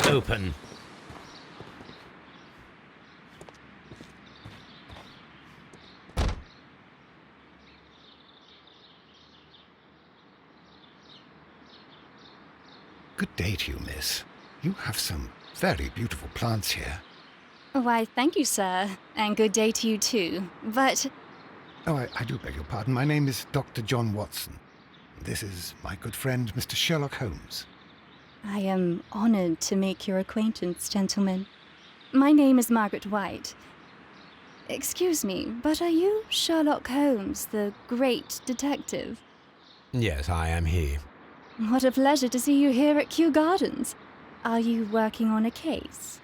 Open. Good day to you, miss. You have some very beautiful plants here. Why, thank you, sir. And good day to you, too. But... Oh, I do beg your pardon. My name is Dr. John Watson. This is my good friend, Mr. Sherlock Holmes. I am honored to make your acquaintance, gentlemen. My name is Margaret White. Excuse me, but are you Sherlock Holmes, the great detective? Yes, I am he. What a pleasure to see you here at Kew Gardens. Are you working on a case?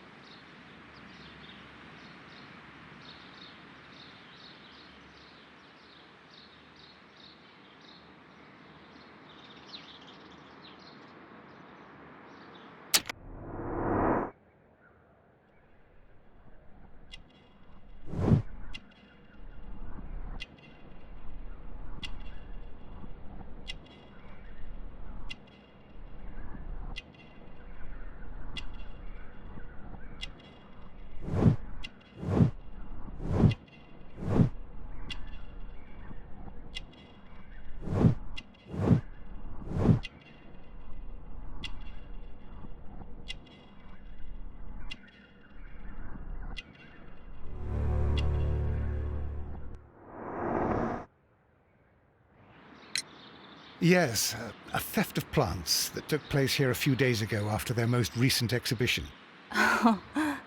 Yes, a theft of plants that took place here a few days ago after their most recent exhibition. Oh,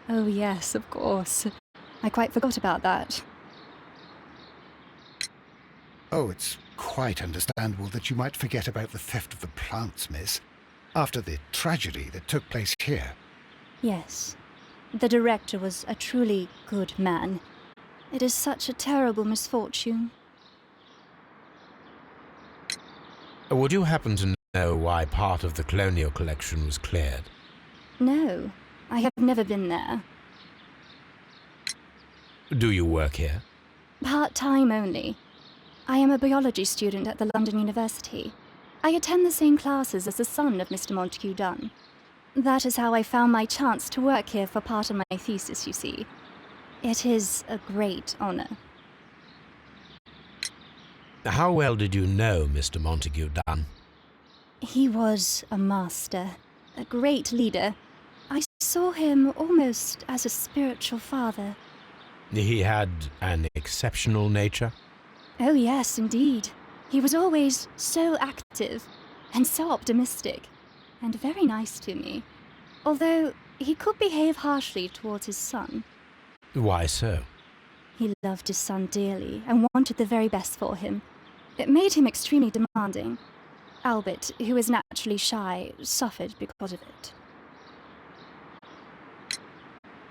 yes, of course. I quite forgot about that. Oh, it's quite understandable that you might forget about the theft of the plants, miss, after the tragedy that took place here. Yes. The director was a truly good man. It is such a terrible misfortune. Would you happen to know why part of the Colonial Collection was cleared? No, I have never been there. Do you work here? Part-time only. I am a biology student at the London University. I attend the same classes as the son of Mr. Montague Dunn. That is how I found my chance to work here for part of my thesis, you see. It is a great honor. How well did you know Mr. Montague Dunn? He was a master, a great leader. I saw him almost as a spiritual father. He had an exceptional nature? Oh yes, indeed. He was always so active and so optimistic and very nice to me. Although he could behave harshly towards his son. Why so? He loved his son dearly and wanted the very best for him. It made him extremely demanding. Albert, who is naturally shy, suffered because of it.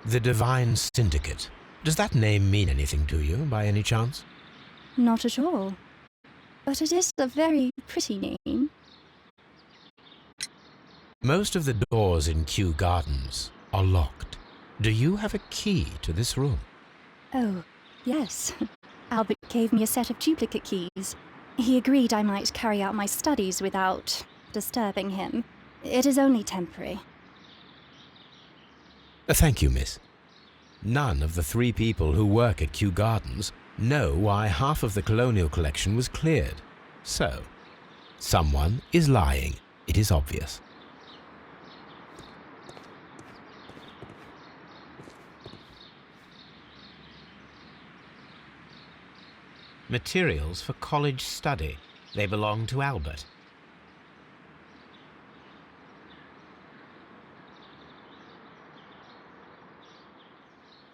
The Divine Syndicate. Does that name mean anything to you, by any chance? Not at all. But it is a very pretty name. Most of the doors in Kew Gardens are locked. Do you have a key to this room? Oh, yes. Albert gave me a set of duplicate keys. He agreed I might carry out my studies without disturbing him. It is only temporary. Thank you, miss. None of the 3 people who work at Kew Gardens know why half of the colonial collection was cleared. So, someone is lying. It is obvious. Materials for college study. They belong to Albert.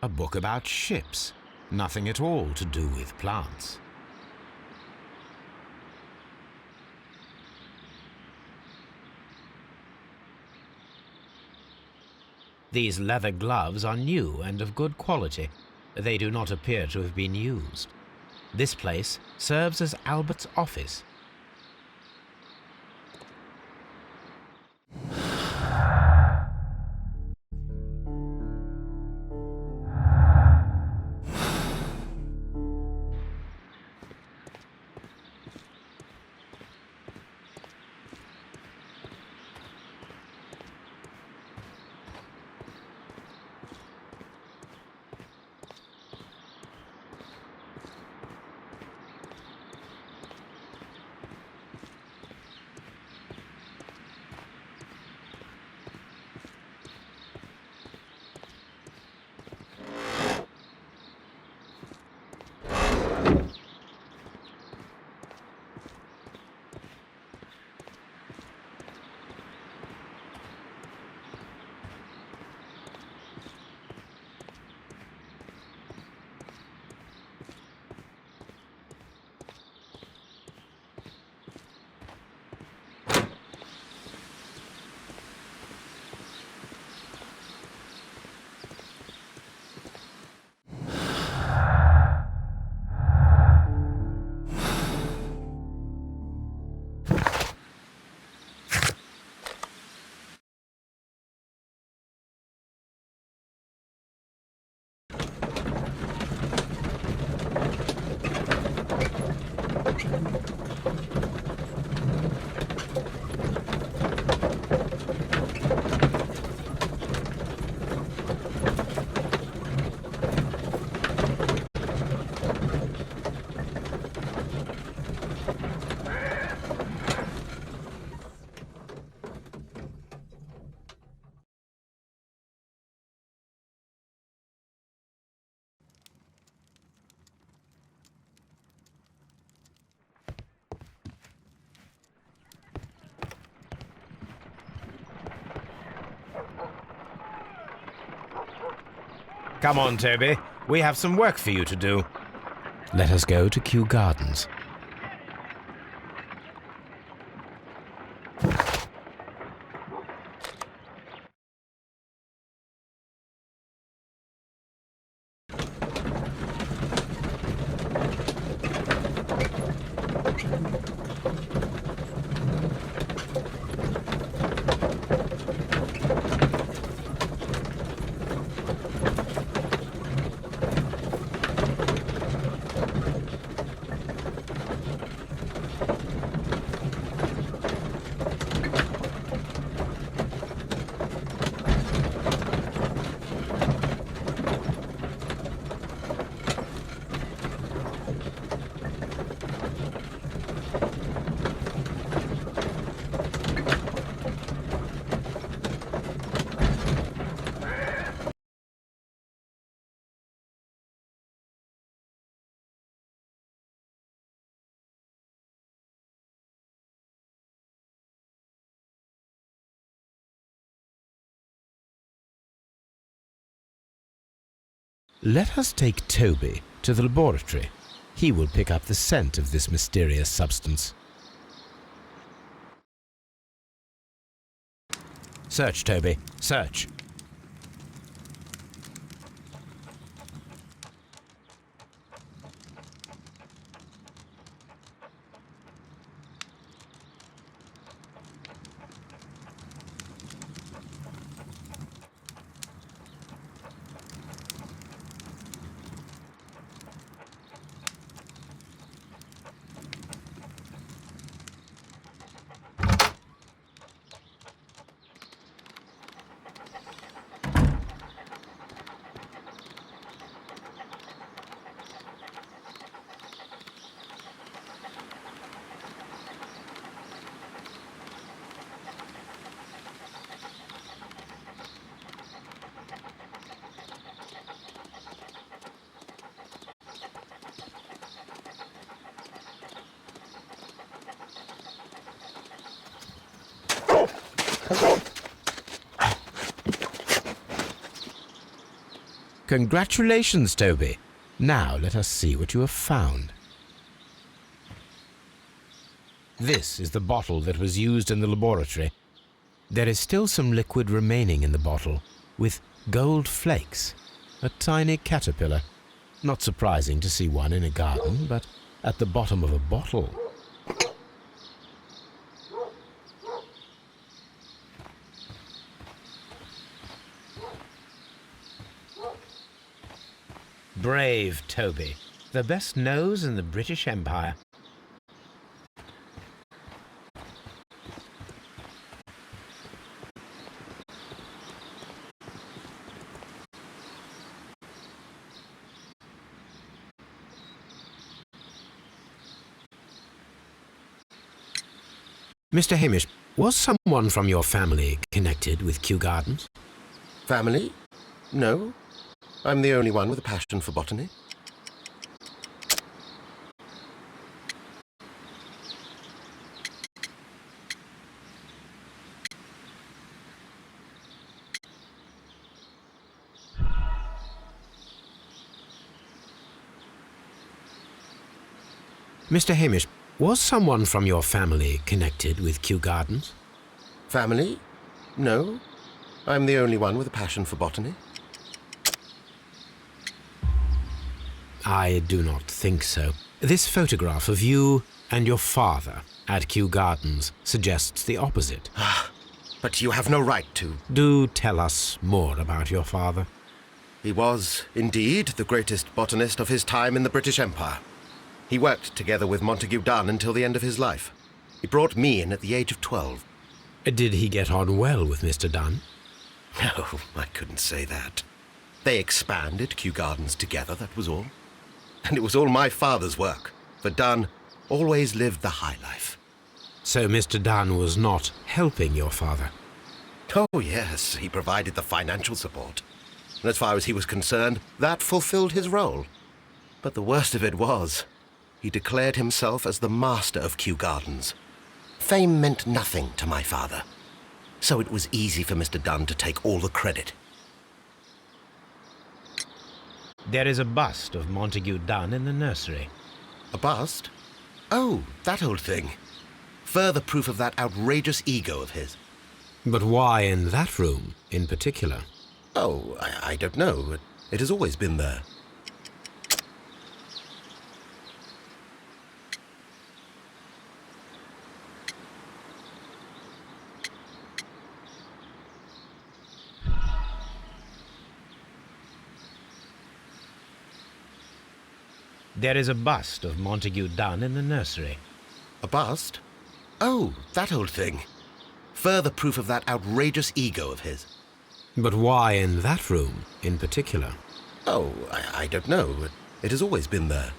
A book about ships. Nothing at all to do with plants. These leather gloves are new and of good quality. They do not appear to have been used. This place serves as Albert's office. Come on, Toby. We have some work for you to do. Let us go to Kew Gardens. Let us take Toby to the laboratory. He will pick up the scent of this mysterious substance. Search, Toby. Search. Congratulations, Toby. Now let us see what you have found. This is the bottle that was used in the laboratory. There is still some liquid remaining in the bottle, with gold flakes, a tiny caterpillar. Not surprising to see one in a garden, but at the bottom of a bottle. Brave Toby, the best nose in the British Empire. Mr. Hamish, was someone from your family connected with Kew Gardens? Family? No. I'm the only one with a passion for botany. Mr. Hamish, was someone from your family connected with Kew Gardens? Family? No. I'm the only one with a passion for botany. I do not think so. This photograph of you and your father at Kew Gardens suggests the opposite. But you have no right to. Do tell us more about your father. He was, indeed, the greatest botanist of his time in the British Empire. He worked together with Montague Dunn until the end of his life. He brought me in at the age of 12. Did he get on well with Mr. Dunn? No, I couldn't say that. They expanded Kew Gardens together, that was all. And it was all my father's work, for Dunn always lived the high life. So Mr. Dunn was not helping your father? Oh, yes, he provided the financial support. And as far as he was concerned, that fulfilled his role. But the worst of it was, he declared himself as the master of Kew Gardens. Fame meant nothing to my father, so it was easy for Mr. Dunn to take all the credit. There is a bust of Montague Dunn in the nursery. A bust? Oh, that old thing. Further proof of that outrageous ego of his. But why in that room in particular? Oh, I don't know. It has always been there. There is a bust of Montague Dunn in the nursery. A bust? Oh, that old thing. Further proof of that outrageous ego of his. But why in that room in particular? Oh, I don't know. It has always been there.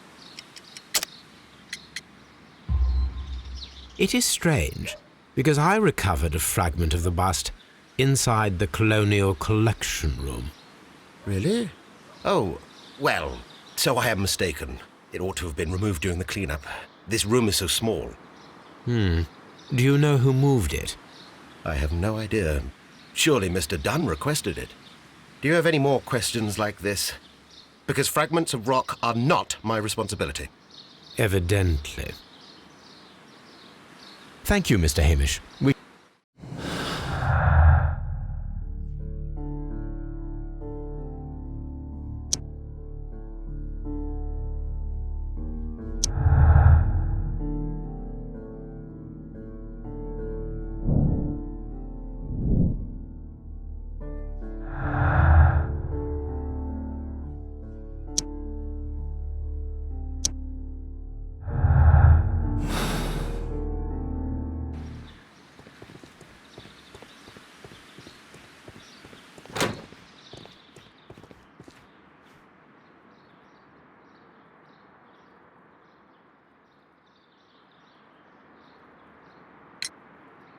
It is strange, because I recovered a fragment of the bust inside the Colonial Collection Room. Really? Oh, well, so I am mistaken. It ought to have been removed during the cleanup. This room is so small. Do you know who moved it? I have no idea. Surely Mr. Dunn requested it. Do you have any more questions like this? Because fragments of rock are not my responsibility. Evidently. Thank you, Mr. Hamish.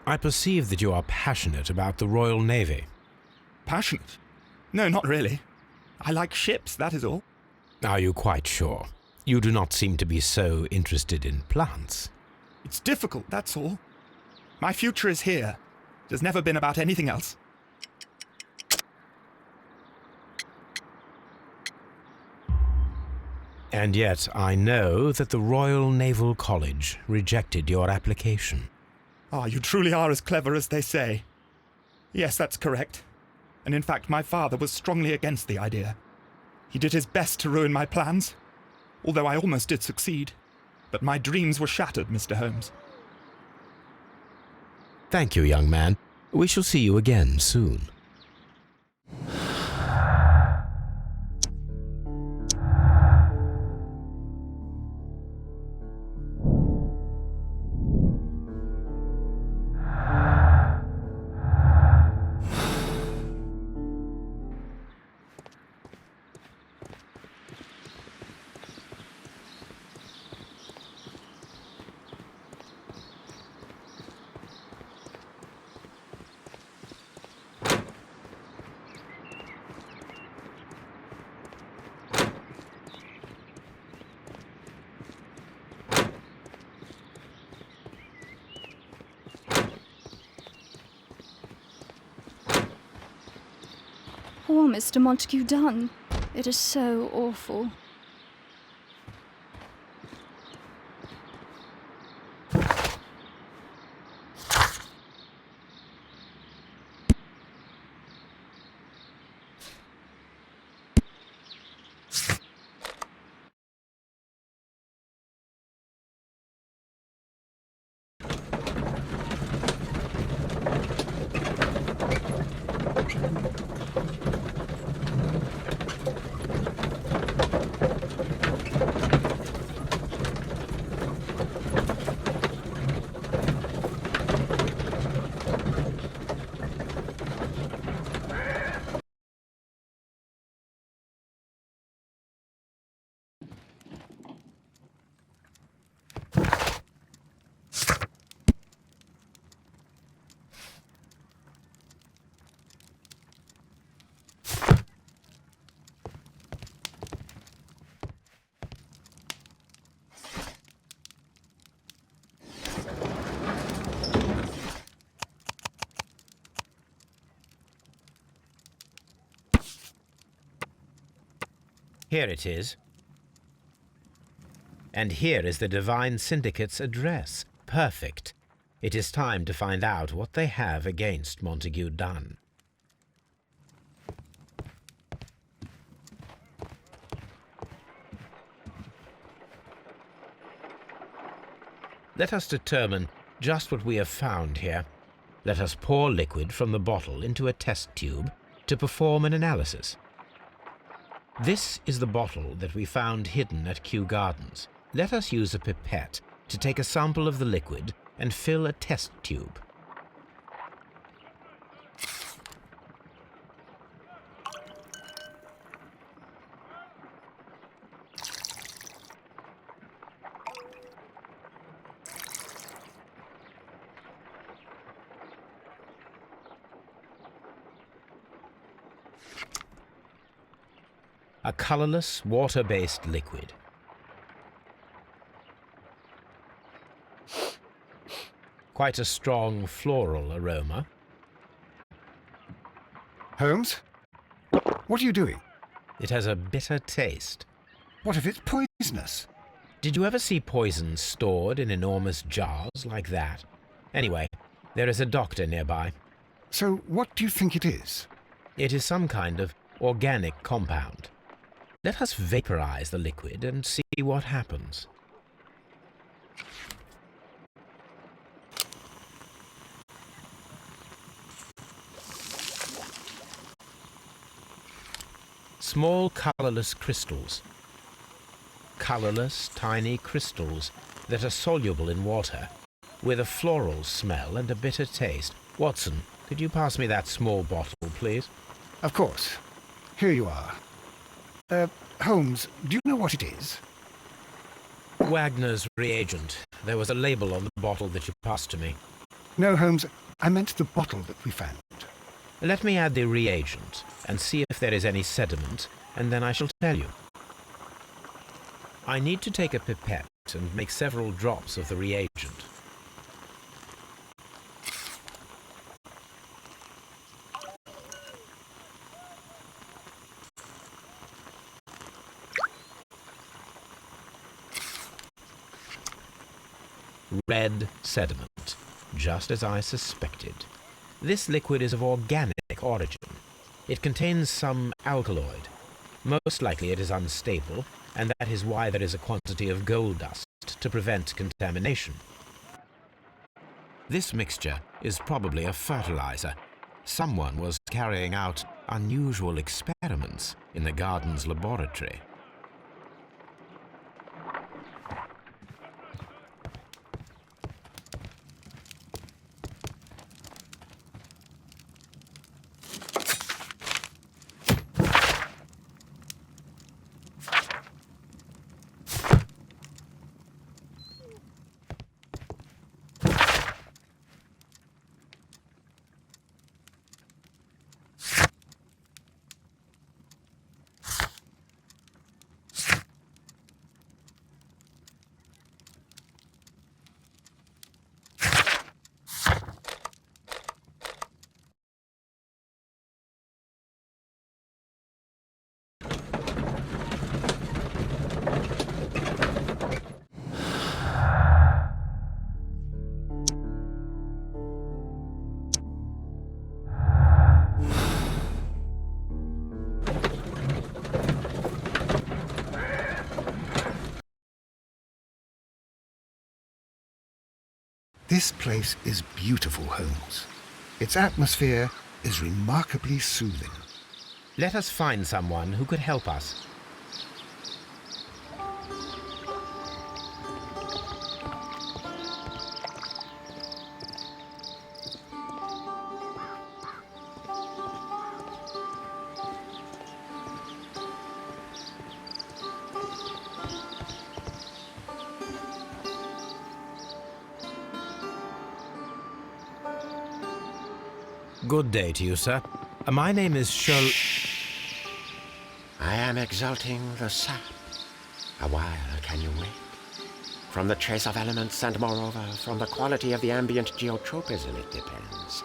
I perceive that you are passionate about the Royal Navy. Passionate? No, not really. I like ships, that is all. Are you quite sure? You do not seem to be so interested in plants. It's difficult, that's all. My future is here, It has never been about anything else. And yet I know that the Royal Naval College rejected your application. Ah, you truly are as clever as they say. Yes, that's correct. And in fact, my father was strongly against the idea. He did his best to ruin my plans, although I almost did succeed. But my dreams were shattered, Mr. Holmes. Thank you, young man. We shall see you again soon. Poor Mr. Montague Dunn. It is so awful. Here it is. And here is the Divine Syndicate's address. Perfect. It is time to find out what they have against Montague Dunn. Let us determine just what we have found here. Let us pour liquid from the bottle into a test tube to perform an analysis. This is the bottle that we found hidden at Kew Gardens. Let us use a pipette to take a sample of the liquid and fill a test tube. A colorless, water-based liquid. Quite a strong floral aroma. Holmes? What are you doing? It has a bitter taste. What if it's poisonous? Did you ever see poison stored in enormous jars like that? Anyway, there is a doctor nearby. So what do you think it is? It is some kind of organic compound. Let us vaporize the liquid and see what happens. Small colorless crystals. Colorless, tiny crystals that are soluble in water, with a floral smell and a bitter taste. Watson, could you pass me that small bottle, please? Of course. Here you are. Holmes, do you know what it is? Wagner's reagent. There was a label on the bottle that you passed to me. No, Holmes, I meant the bottle that we found. Let me add the reagent and see if there is any sediment, and then I shall tell you. I need to take a pipette and make several drops of the reagent. red sediment, just as I suspected. This liquid is of organic origin. It contains some alkaloid. Most likely it is unstable, and that is why there is a quantity of gold dust to prevent contamination. This mixture is probably a fertilizer. Someone was carrying out unusual experiments in the garden's laboratory. This place is beautiful, Holmes. Its atmosphere is remarkably soothing. Let us find someone who could help us. Good day to you, sir. My name is Sherlock. I am exalting the sap. A while can you wait? From the trace of elements and moreover from the quality of the ambient geotropism it depends.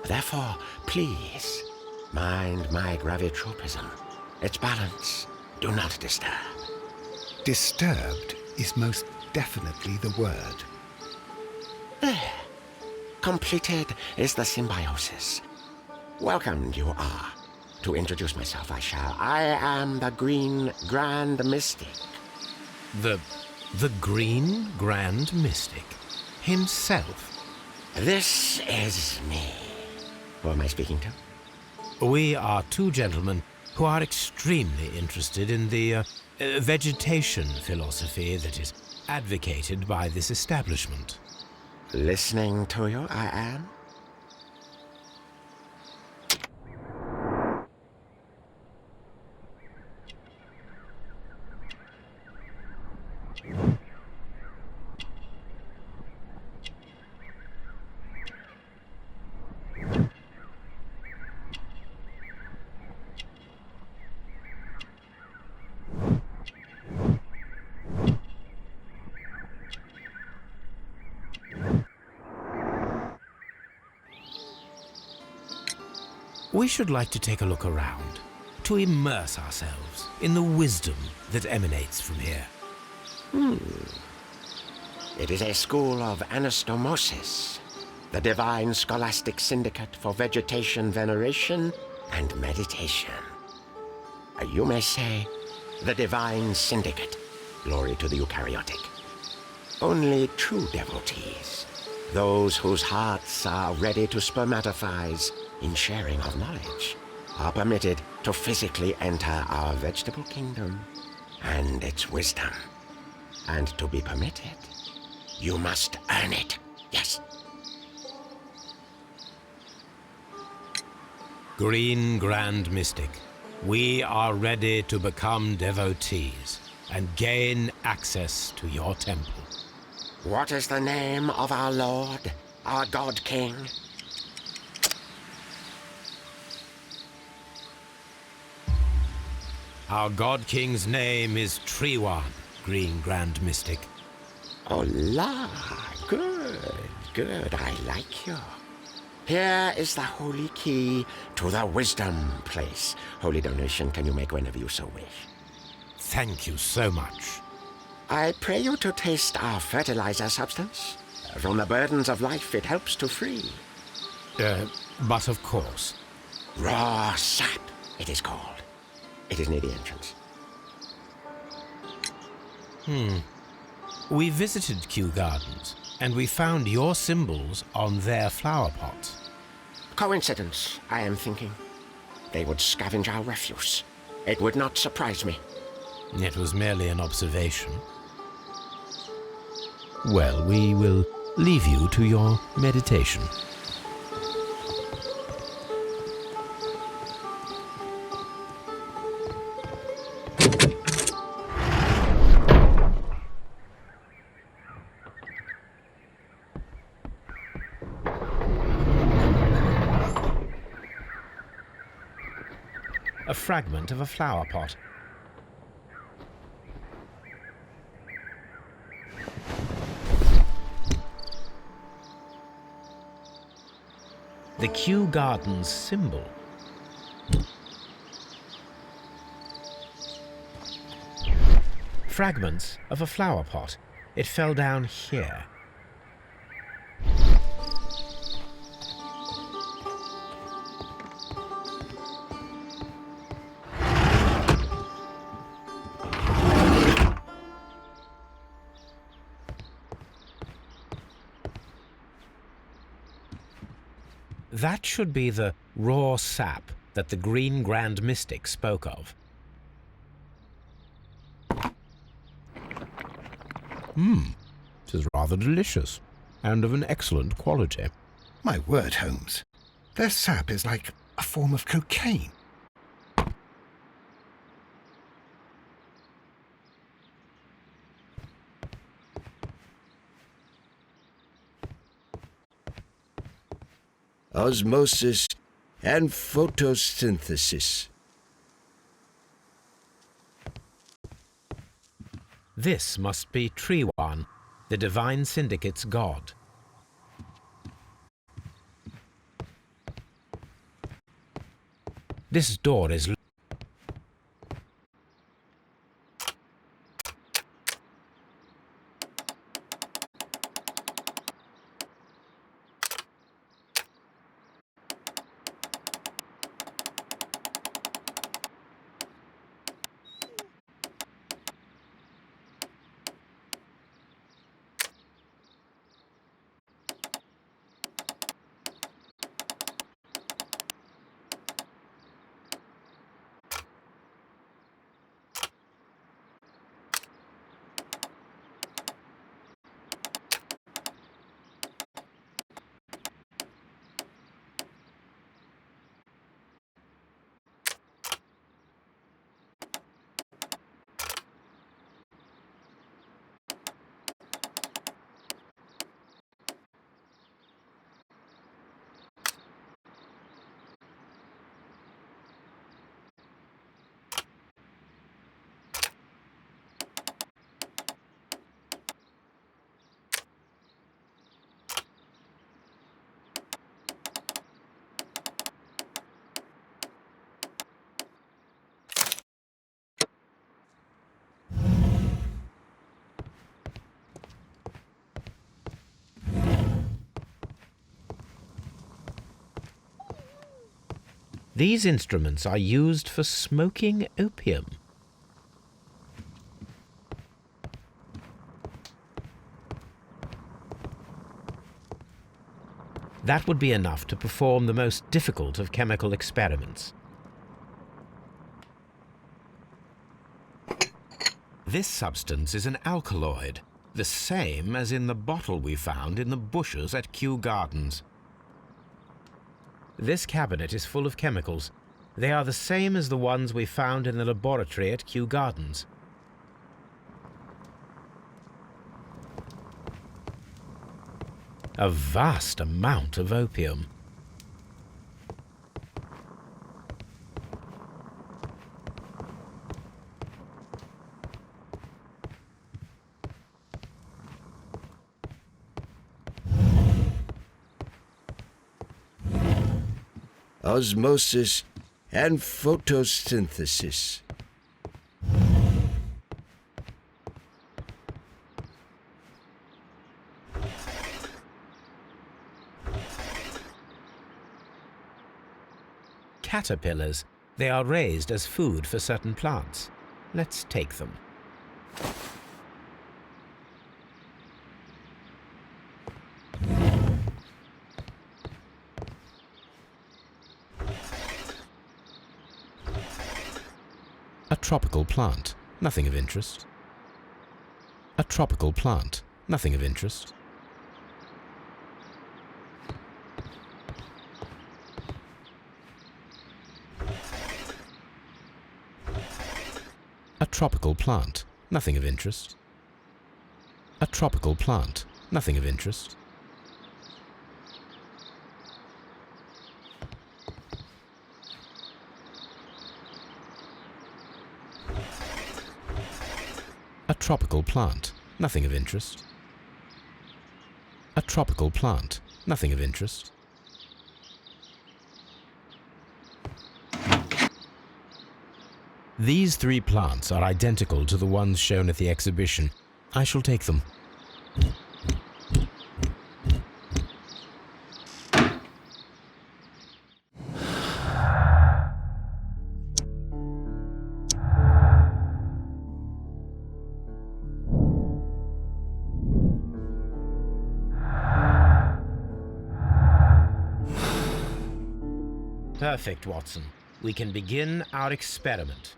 Therefore, please, mind my gravitropism. Its balance, do not disturb. Disturbed is most definitely the word. There. Completed is the symbiosis. Welcomed you are. To introduce myself I shall. I am the Green Grand Mystic. The Green Grand Mystic himself. This is me. Who am I speaking to? We are two gentlemen who are extremely interested in the vegetation philosophy that is advocated by this establishment. Listening to you, I am. We should like to take a look around, to immerse ourselves in the wisdom that emanates from here. It is a school of anastomosis, the divine scholastic syndicate for vegetation veneration and meditation. You may say, the divine syndicate, glory to the eukaryotic. Only true devotees, those whose hearts are ready to spermatophize in sharing of knowledge, are permitted to physically enter our vegetable kingdom and its wisdom. And to be permitted, you must earn it. Yes. Green Grand Mystic, we are ready to become devotees and gain access to your temple. What is the name of our Lord, our God King? Our God King's name is Treewan, Green Grand Mystic. Oh, la, good, I like you. Here is the holy key to the wisdom place. Holy donation can you make whenever you so wish. Thank you so much. I pray you to taste our fertilizer substance. From the burdens of life it helps to free. But of course. Raw sap, it is called. It is near the entrance. We visited Kew Gardens, and we found your symbols on their flower pots. Coincidence, I am thinking. They would scavenge our refuse. It would not surprise me. It was merely an observation. Well, we will leave you to your meditation. A fragment of a flower pot. The Kew Gardens symbol. Fragments of a flower pot. It fell down here. That should be the raw sap that the Green Grand Mystic spoke of. It is rather delicious, and of an excellent quality. My word, Holmes. Their sap is like a form of cocaine. Osmosis and photosynthesis. This must be Trewan, the Divine Syndicate's god. This door is These instruments are used for smoking opium. That would be enough to perform the most difficult of chemical experiments. This substance is an alkaloid, the same as in the bottle we found in the bushes at Kew Gardens. This cabinet is full of chemicals. They are the same as the ones we found in the laboratory at Kew Gardens. A vast amount of opium. Osmosis and photosynthesis. caterpillars. They are raised as food for certain plants. Let's take them. A tropical plant, nothing of interest. A tropical plant, nothing of interest. A tropical plant, nothing of interest. A tropical plant, nothing of interest. A tropical plant, nothing of interest. A tropical plant, nothing of interest. These 3 plants are identical to the ones shown at the exhibition. I shall take them. Perfect, Watson. We can begin our experiment.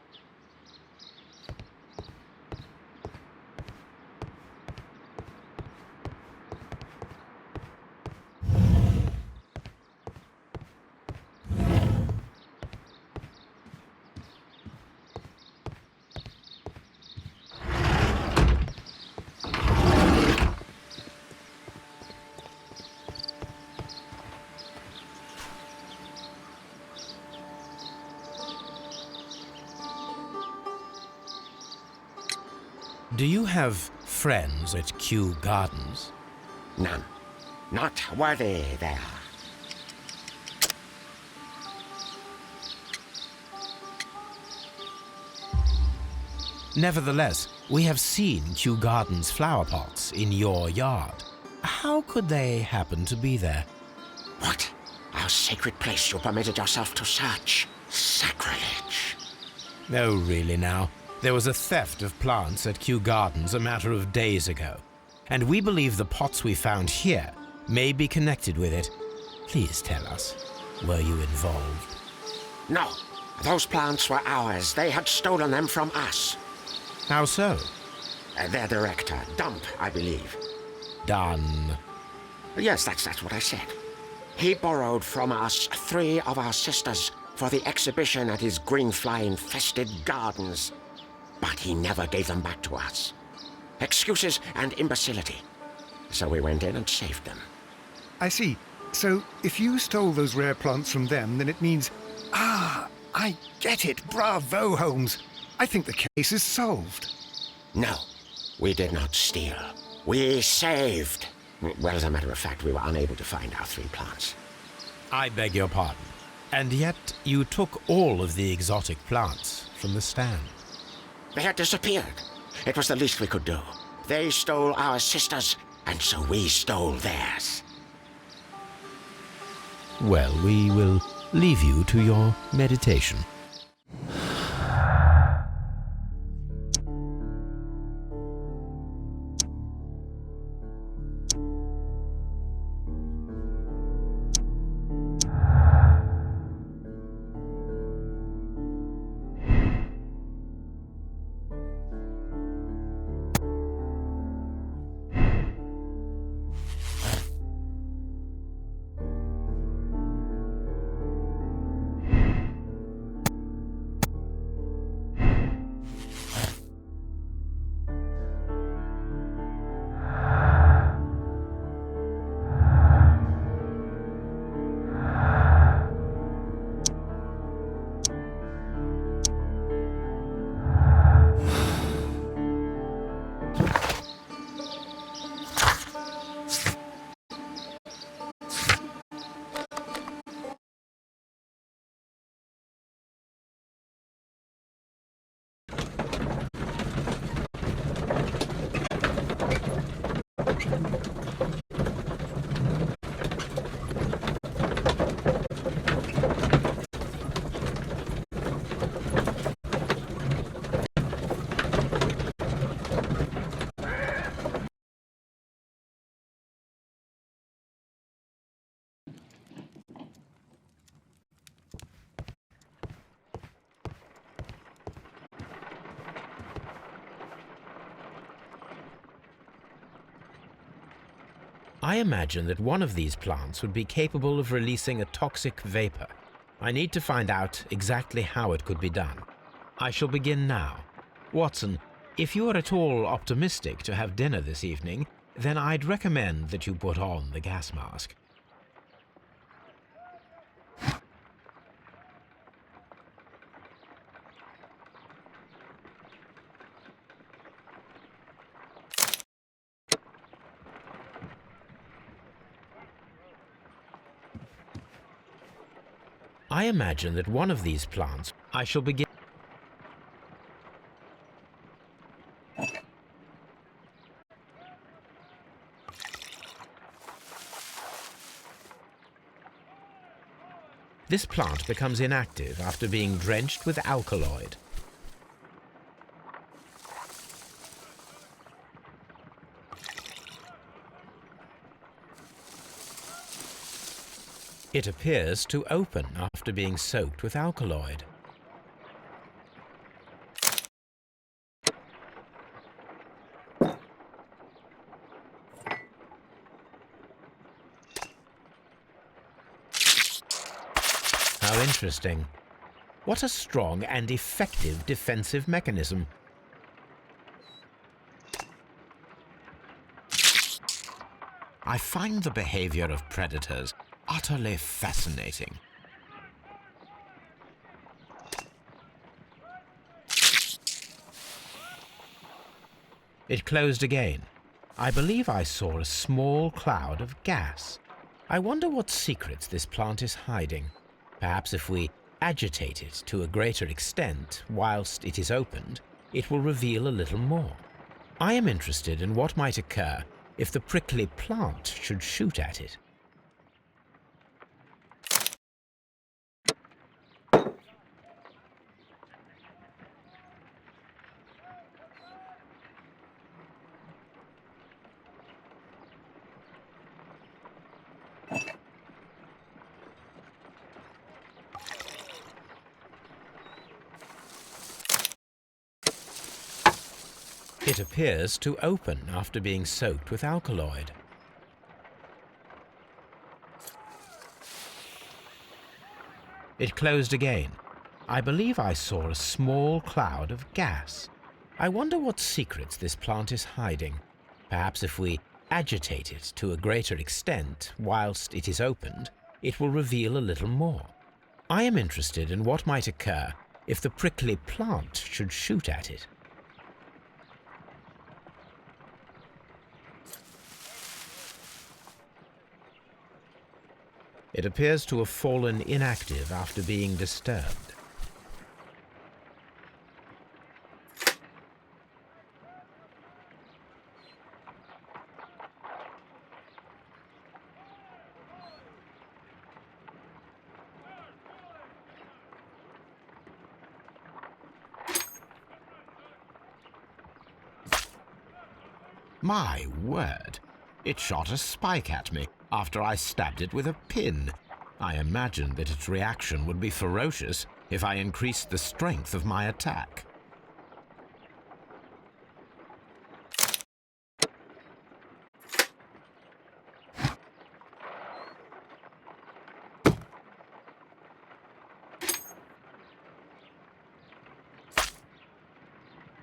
Do you have friends at Kew Gardens? None. Not worthy they are. Nevertheless, we have seen Kew Gardens flower pots in your yard. How could they happen to be there? What? Our sacred place you permitted yourself to search? Sacrilege. Oh, really now? There was a theft of plants at Kew Gardens a matter of days ago, and we believe the pots we found here may be connected with it. Please tell us, were you involved? No. Those plants were ours. They had stolen them from us. How so? Their director, Dump, I believe. Done. Yes, that's what I said. He borrowed from us 3 of our sisters for the exhibition at his green fly-infested gardens. But he never gave them back to us. Excuses and imbecility. So we went in and saved them. I see. So, if you stole those rare plants from them, then it means... Ah, I get it. Bravo, Holmes. I think the case is solved. No, we did not steal. We saved. Well, as a matter of fact, we were unable to find our 3 plants. I beg your pardon. And yet you took all of the exotic plants from the stand. They had disappeared. It was the least we could do. They stole our sisters, and so we stole theirs. Well, we will leave you to your meditation. I imagine that one of these plants would be capable of releasing a toxic vapor. I need to find out exactly how it could be done. I shall begin now. Watson, if you are at all optimistic to have dinner this evening, then I'd recommend that you put on the gas mask. I imagine that one of these plants, I shall begin. This plant becomes inactive after being drenched with alkaloid. It appears to open after being soaked with alkaloid. How interesting. What a strong and effective defensive mechanism. I find the behavior of predators utterly fascinating. It closed again. I believe I saw a small cloud of gas. I wonder what secrets this plant is hiding. Perhaps if we agitate it to a greater extent whilst it is opened, it will reveal a little more. I am interested in what might occur if the prickly plant should shoot at it. It appears to open after being soaked with alkaloid. It closed again. I believe I saw a small cloud of gas. I wonder what secrets this plant is hiding. Perhaps if we agitate it to a greater extent whilst it is opened, it will reveal a little more. I am interested in what might occur if the prickly plant should shoot at it. It appears to have fallen inactive after being disturbed. My word! It shot a spike at me after I stabbed it with a pin. I imagined that its reaction would be ferocious if I increased the strength of my attack.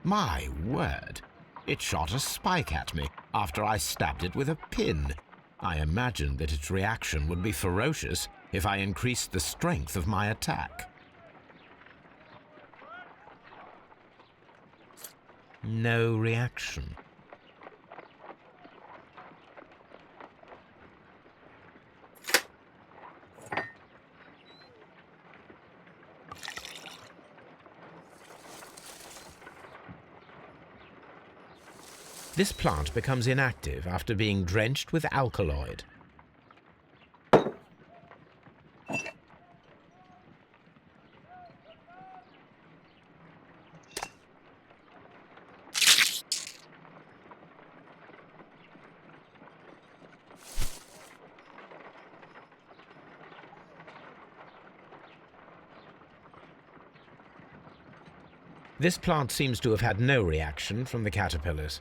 My word! It shot a spike at me after I stabbed it with a pin. I imagined that its reaction would be ferocious if I increased the strength of my attack. No reaction. This plant becomes inactive after being drenched with alkaloid. This plant seems to have had no reaction from the caterpillars.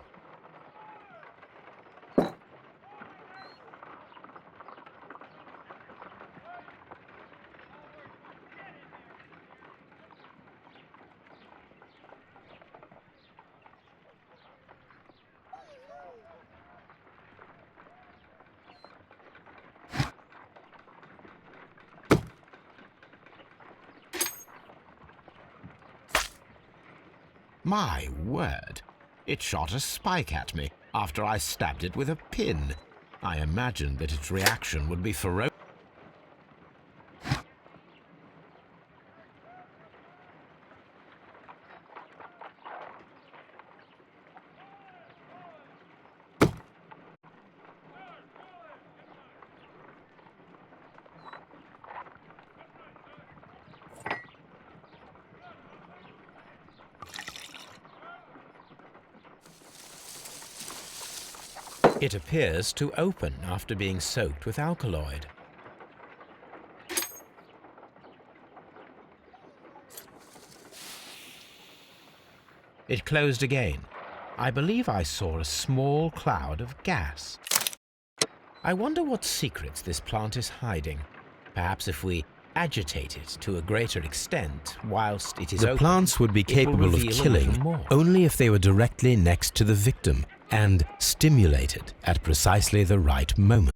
My word! It shot a spike at me after I stabbed it with a pin. I imagined that its reaction would be ferocious. It appears to open after being soaked with alkaloid. It closed again. I believe I saw a small cloud of gas. I wonder what secrets this plant is hiding. Perhaps if we agitate it to a greater extent whilst it is The open, plants would be it will capable of reveal a killing little more. only if they were directly next to the victim and stimulated at precisely the right moment.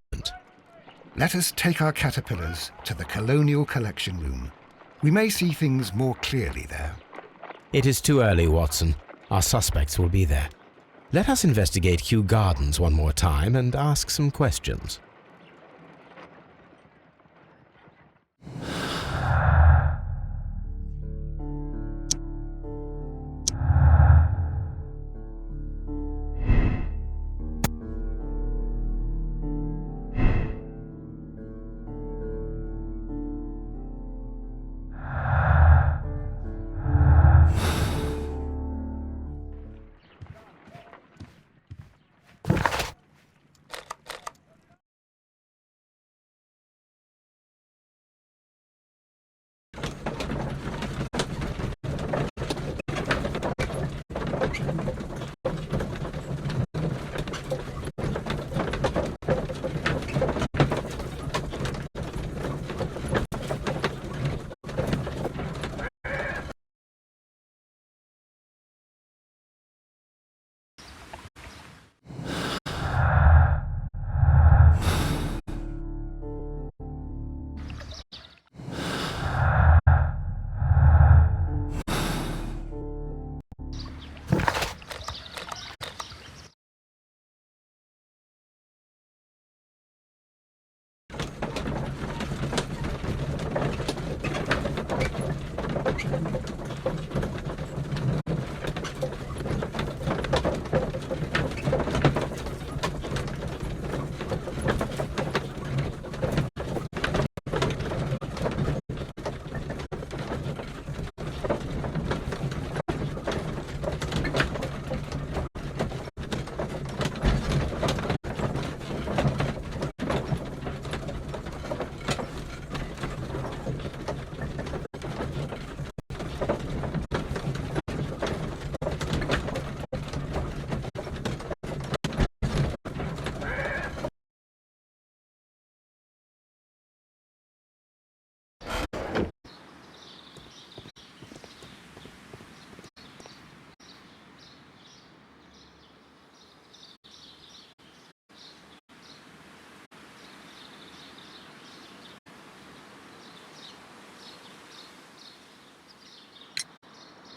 Let us take our caterpillars to the Colonial Collection Room. We may see things more clearly there. It is too early, Watson. Our suspects will be there. Let us investigate Kew Gardens one more time and ask some questions.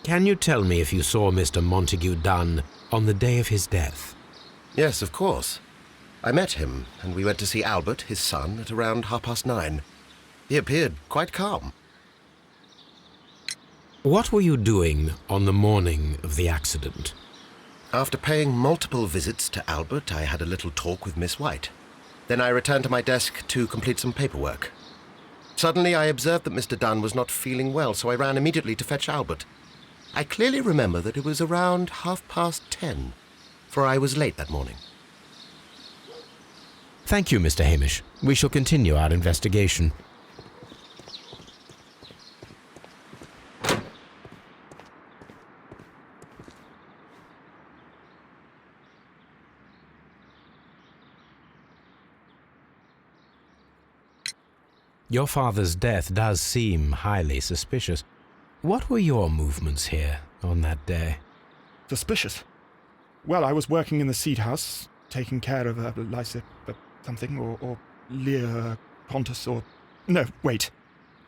Can you tell me if you saw Mr. Montague Dunn on the day of his death? Yes, of course. I met him, and we went to see Albert, his son, at around 9:30. He appeared quite calm. What were you doing on the morning of the accident? After paying multiple visits to Albert, I had a little talk with Miss White. Then I returned to my desk to complete some paperwork. Suddenly I observed that Mr. Dunn was not feeling well, so I ran immediately to fetch Albert. I clearly remember that it was around 10:30, for I was late that morning. Thank you, Mr. Hamish. We shall continue our investigation. Your father's death does seem highly suspicious. What were your movements here on that day? Suspicious. Well, I was working in the seed house, taking care of Lysa something, or Lear Pontus, or... No, wait.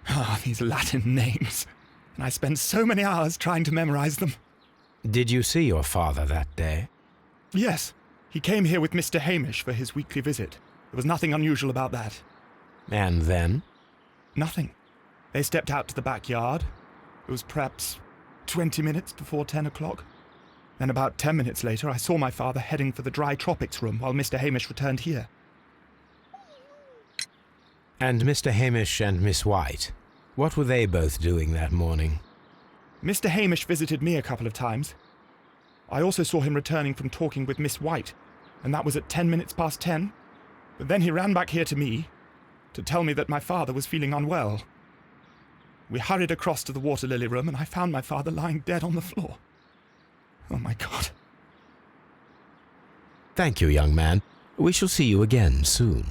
Ah, these Latin names. And I spent so many hours trying to memorize them. Did you see your father that day? Yes, he came here with Mr. Hamish for his weekly visit. There was nothing unusual about that. And then? Nothing. They stepped out to the backyard. It was perhaps 20 minutes before 10 o'clock. Then about 10 minutes later, I saw my father heading for the dry tropics room while Mr. Hamish returned here. And Mr. Hamish and Miss White, what were they both doing that morning? Mr. Hamish visited me a couple of times. I also saw him returning from talking with Miss White, and that was at 10 minutes past 10. But then he ran back here to me to tell me that my father was feeling unwell. We hurried across to the water lily room, and I found my father lying dead on the floor. Oh, my God. Thank you, young man. We shall see you again soon.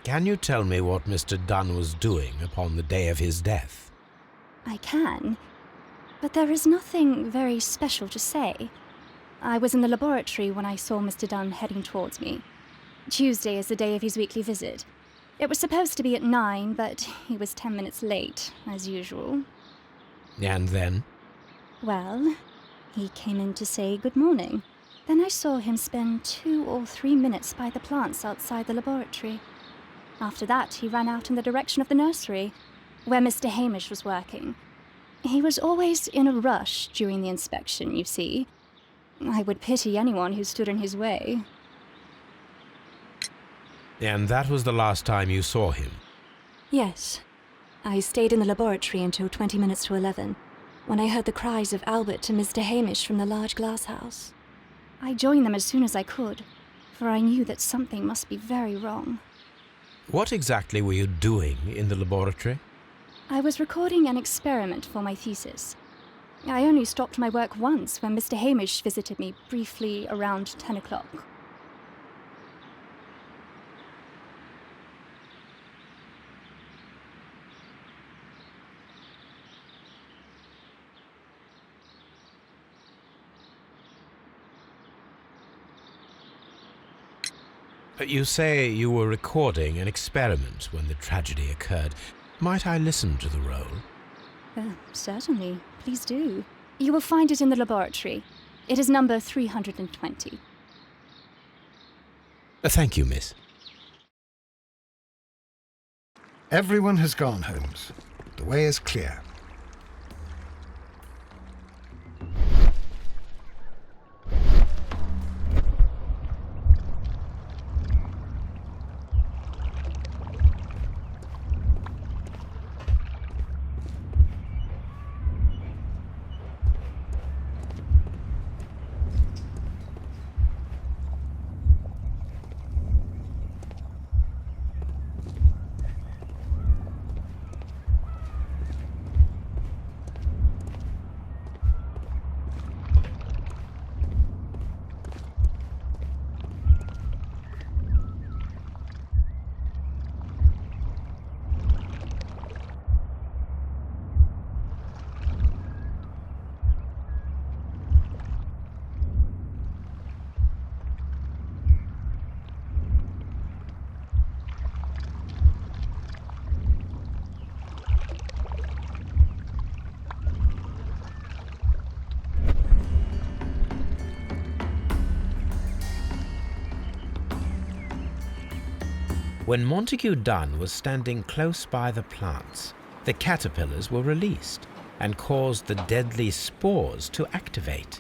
Can you tell me what Mr. Dunn was doing upon the day of his death? I can, but there is nothing very special to say. I was in the laboratory when I saw Mr. Dunn heading towards me. Tuesday is the day of his weekly visit. It was supposed to be at 9, but he was 10 minutes late, as usual. And then? Well, he came in to say good morning. Then I saw him spend 2 or 3 minutes by the plants outside the laboratory. After that, he ran out in the direction of the nursery, where Mr. Hamish was working. He was always in a rush during the inspection, you see. I would pity anyone who stood in his way. And that was the last time you saw him? Yes. I stayed in the laboratory until 20 minutes to 11, when I heard the cries of Albert and Mr. Hamish from the large glass house. I joined them as soon as I could, for I knew that something must be very wrong. What exactly were you doing in the laboratory? I was recording an experiment for my thesis. I only stopped my work once when Mr. Hamish visited me briefly around 10 o'clock. You say you were recording an experiment when the tragedy occurred. Might I listen to the roll? Certainly. Please do. You will find it in the laboratory. It is number 320. Thank you, miss. Everyone has gone, Holmes. The way is clear. When Montague Dunn was standing close by the plants, the caterpillars were released and caused the deadly spores to activate.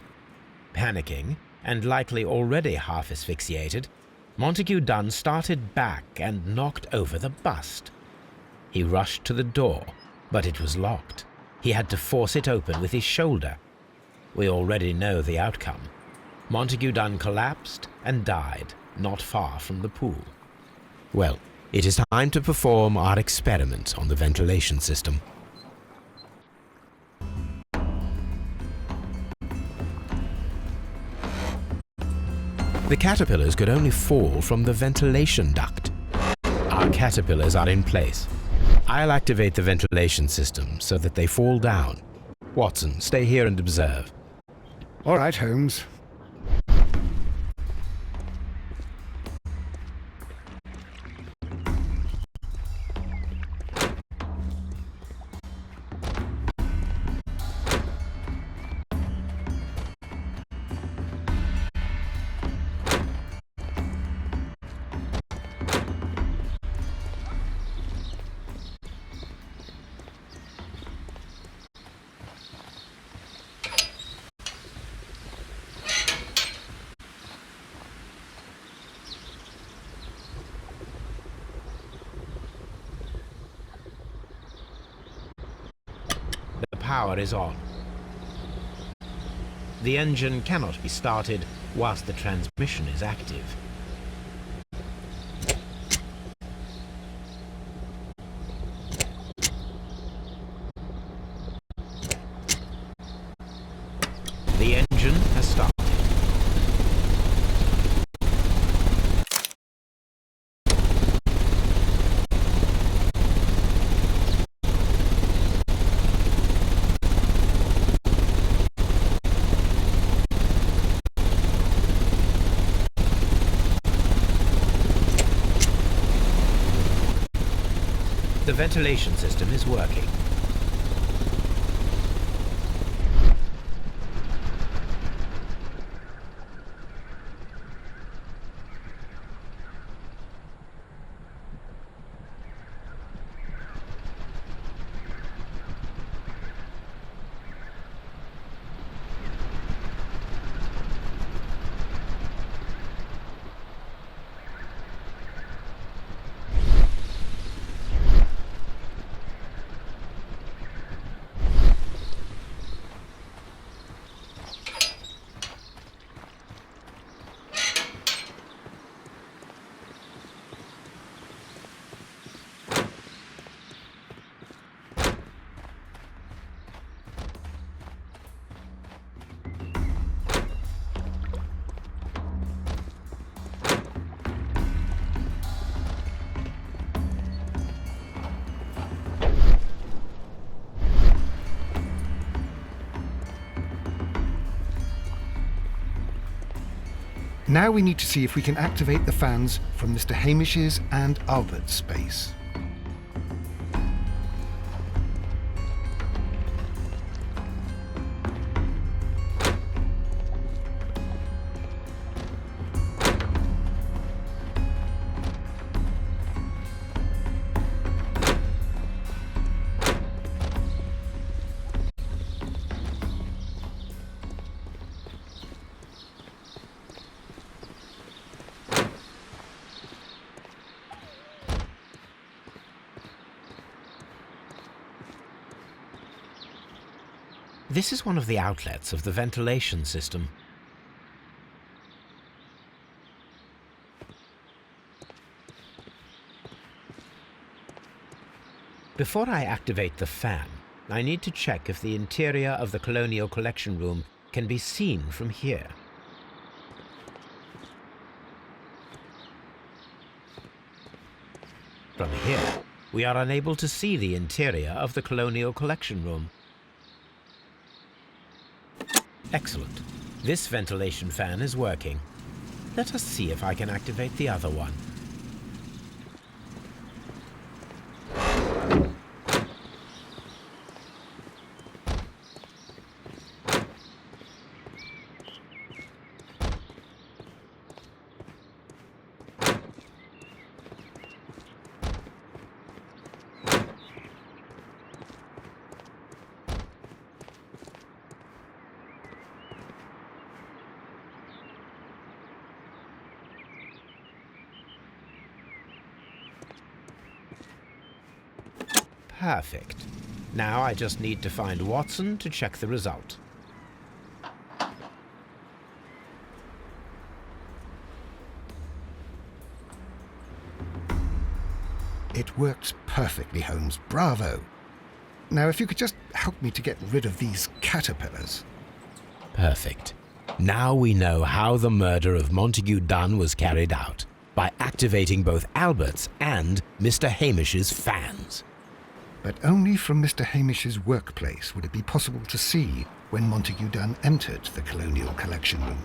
Panicking, and likely already half asphyxiated, Montague Dunn started back and knocked over the bust. He rushed to the door, but it was locked. He had to force it open with his shoulder. We already know the outcome. Montague Dunn collapsed and died not far from the pool. Well, it is time to perform our experiment on the ventilation system. The caterpillars could only fall from the ventilation duct. Our caterpillars are in place. I'll activate the ventilation system so that they fall down. Watson, stay here and observe. All right, Holmes. The power is on. The engine cannot be started whilst the transmission is active. The engine has started. The ventilation system is working. Now we need to see if we can activate the fans from Mr. Hamish's and Albert's space. This is one of the outlets of the ventilation system. Before I activate the fan, I need to check if the interior of the Colonial Collection Room can be seen from here. From here, we are unable to see the interior of the Colonial Collection Room. Excellent. This ventilation fan is working. Let us see if I can activate the other one. Perfect. Now I just need to find Watson to check the result. That worked perfectly, Holmes. Bravo. Now, if you could just help me to get rid of these caterpillars. Perfect. Now we know how the murder of Montague Dunn was carried out, by activating both Albert's and Mr. Hamish's fans. But only from Mr. Hamish's workplace would it be possible to see when Montague Dunn entered the Colonial Collection Room.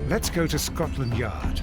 Let's go to Scotland Yard.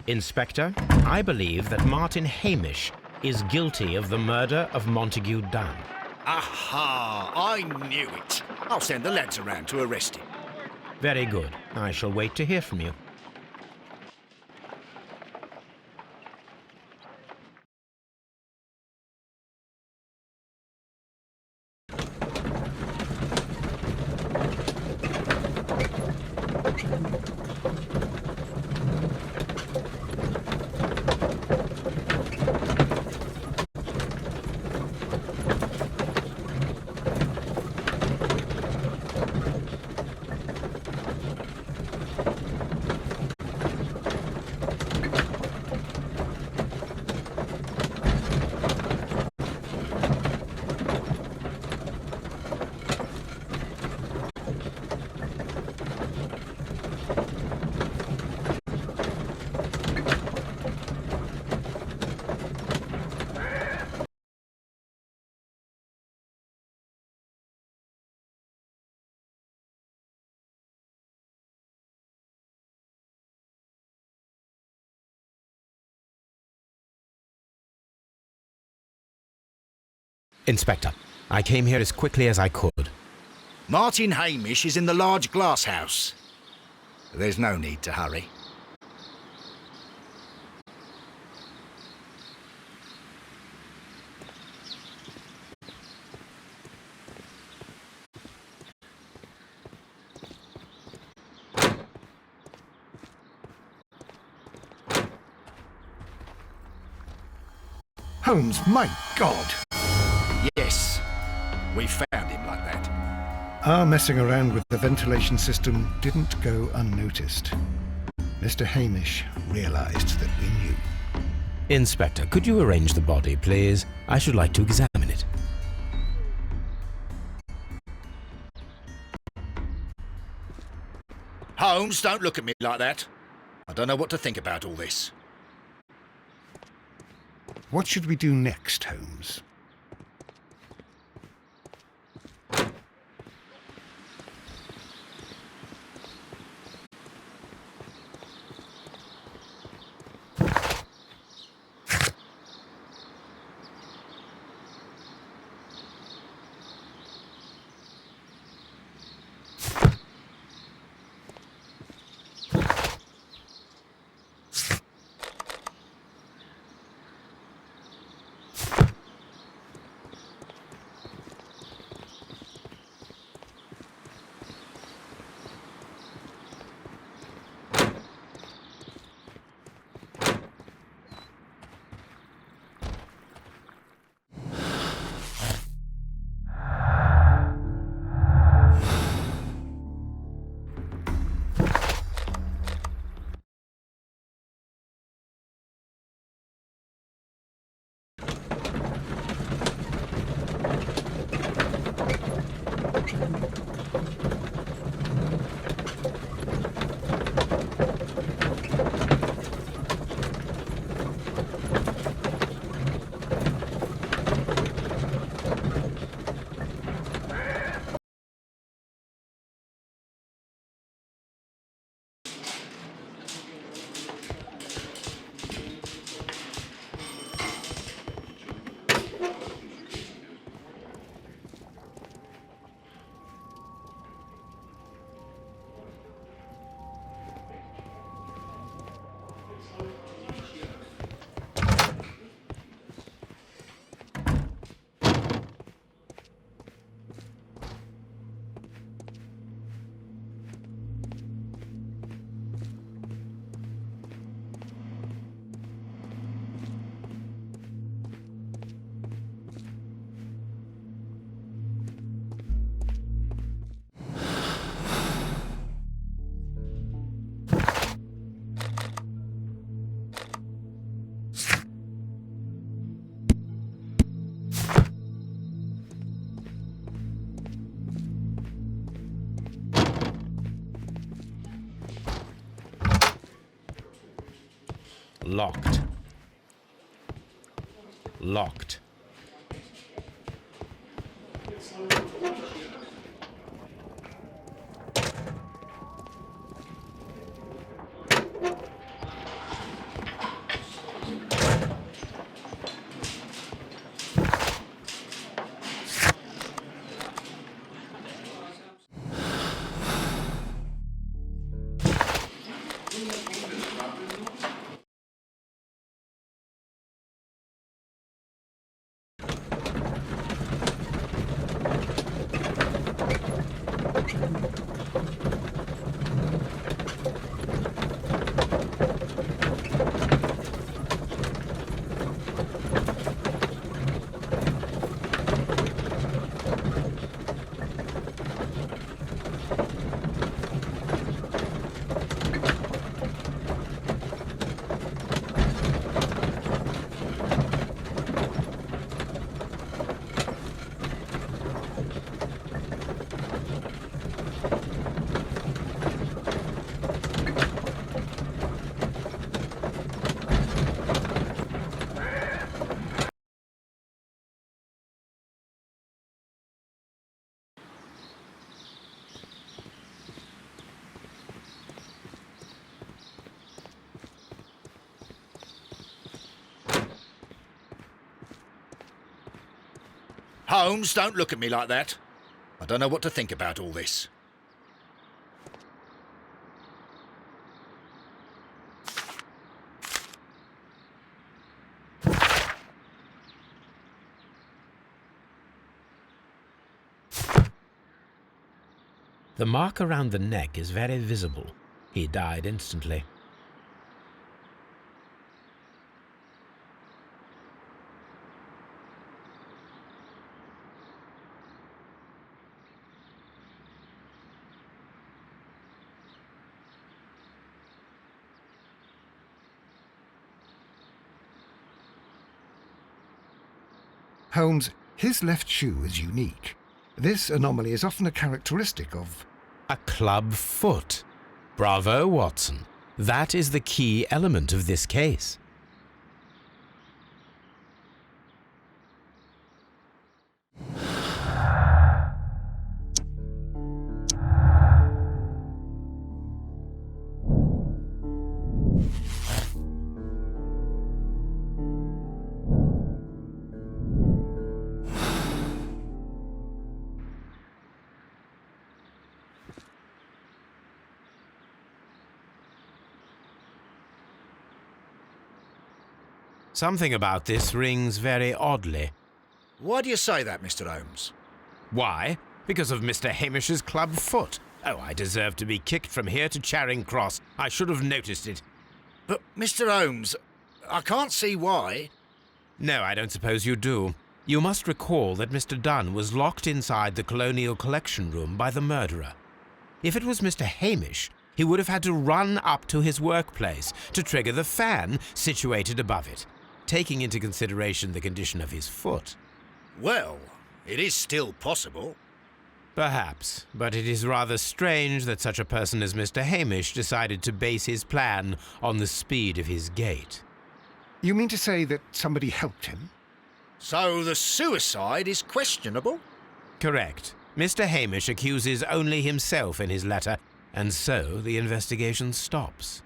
Inspector, I believe that Martin Hamish is guilty of the murder of Montague Dunn. Aha! I knew it. I'll send the lads around to arrest him. Very good. I shall wait to hear from you. Inspector, I came here as quickly as I could. Martin Hamish is in the large glass house. There's no need to hurry. Holmes, my God! Yes, we found him like that. Our messing around with the ventilation system didn't go unnoticed. Mr. Hamish realized that we knew. Inspector, could you arrange the body, please? I should like to examine it. Holmes, don't look at me like that. I don't know what to think about all this. What should we do next, Holmes? Locked. Locked. Holmes, don't look at me like that. I don't know what to think about all this. The mark around the neck is very visible. He died instantly. Holmes, his left shoe is unique. This anomaly is often a characteristic of... A club foot. Bravo, Watson. That is the key element of this case. Something about this rings very oddly. Why do you say that, Mr. Holmes? Why? Because of Mr. Hamish's club foot. Oh, I deserve to be kicked from here to Charing Cross. I should have noticed it. But, Mr. Holmes, I can't see why. No, I don't suppose you do. You must recall that Mr. Dunn was locked inside the Colonial Collection Room by the murderer. If it was Mr. Hamish, he would have had to run up to his workplace to trigger the fan situated above it, taking into consideration the condition of his foot. Well, it is still possible. Perhaps, but it is rather strange that such a person as Mr. Hamish decided to base his plan on the speed of his gait. You mean to say that somebody helped him? So the suicide is questionable? Correct. Mr. Hamish accuses only himself in his letter, and so the investigation stops.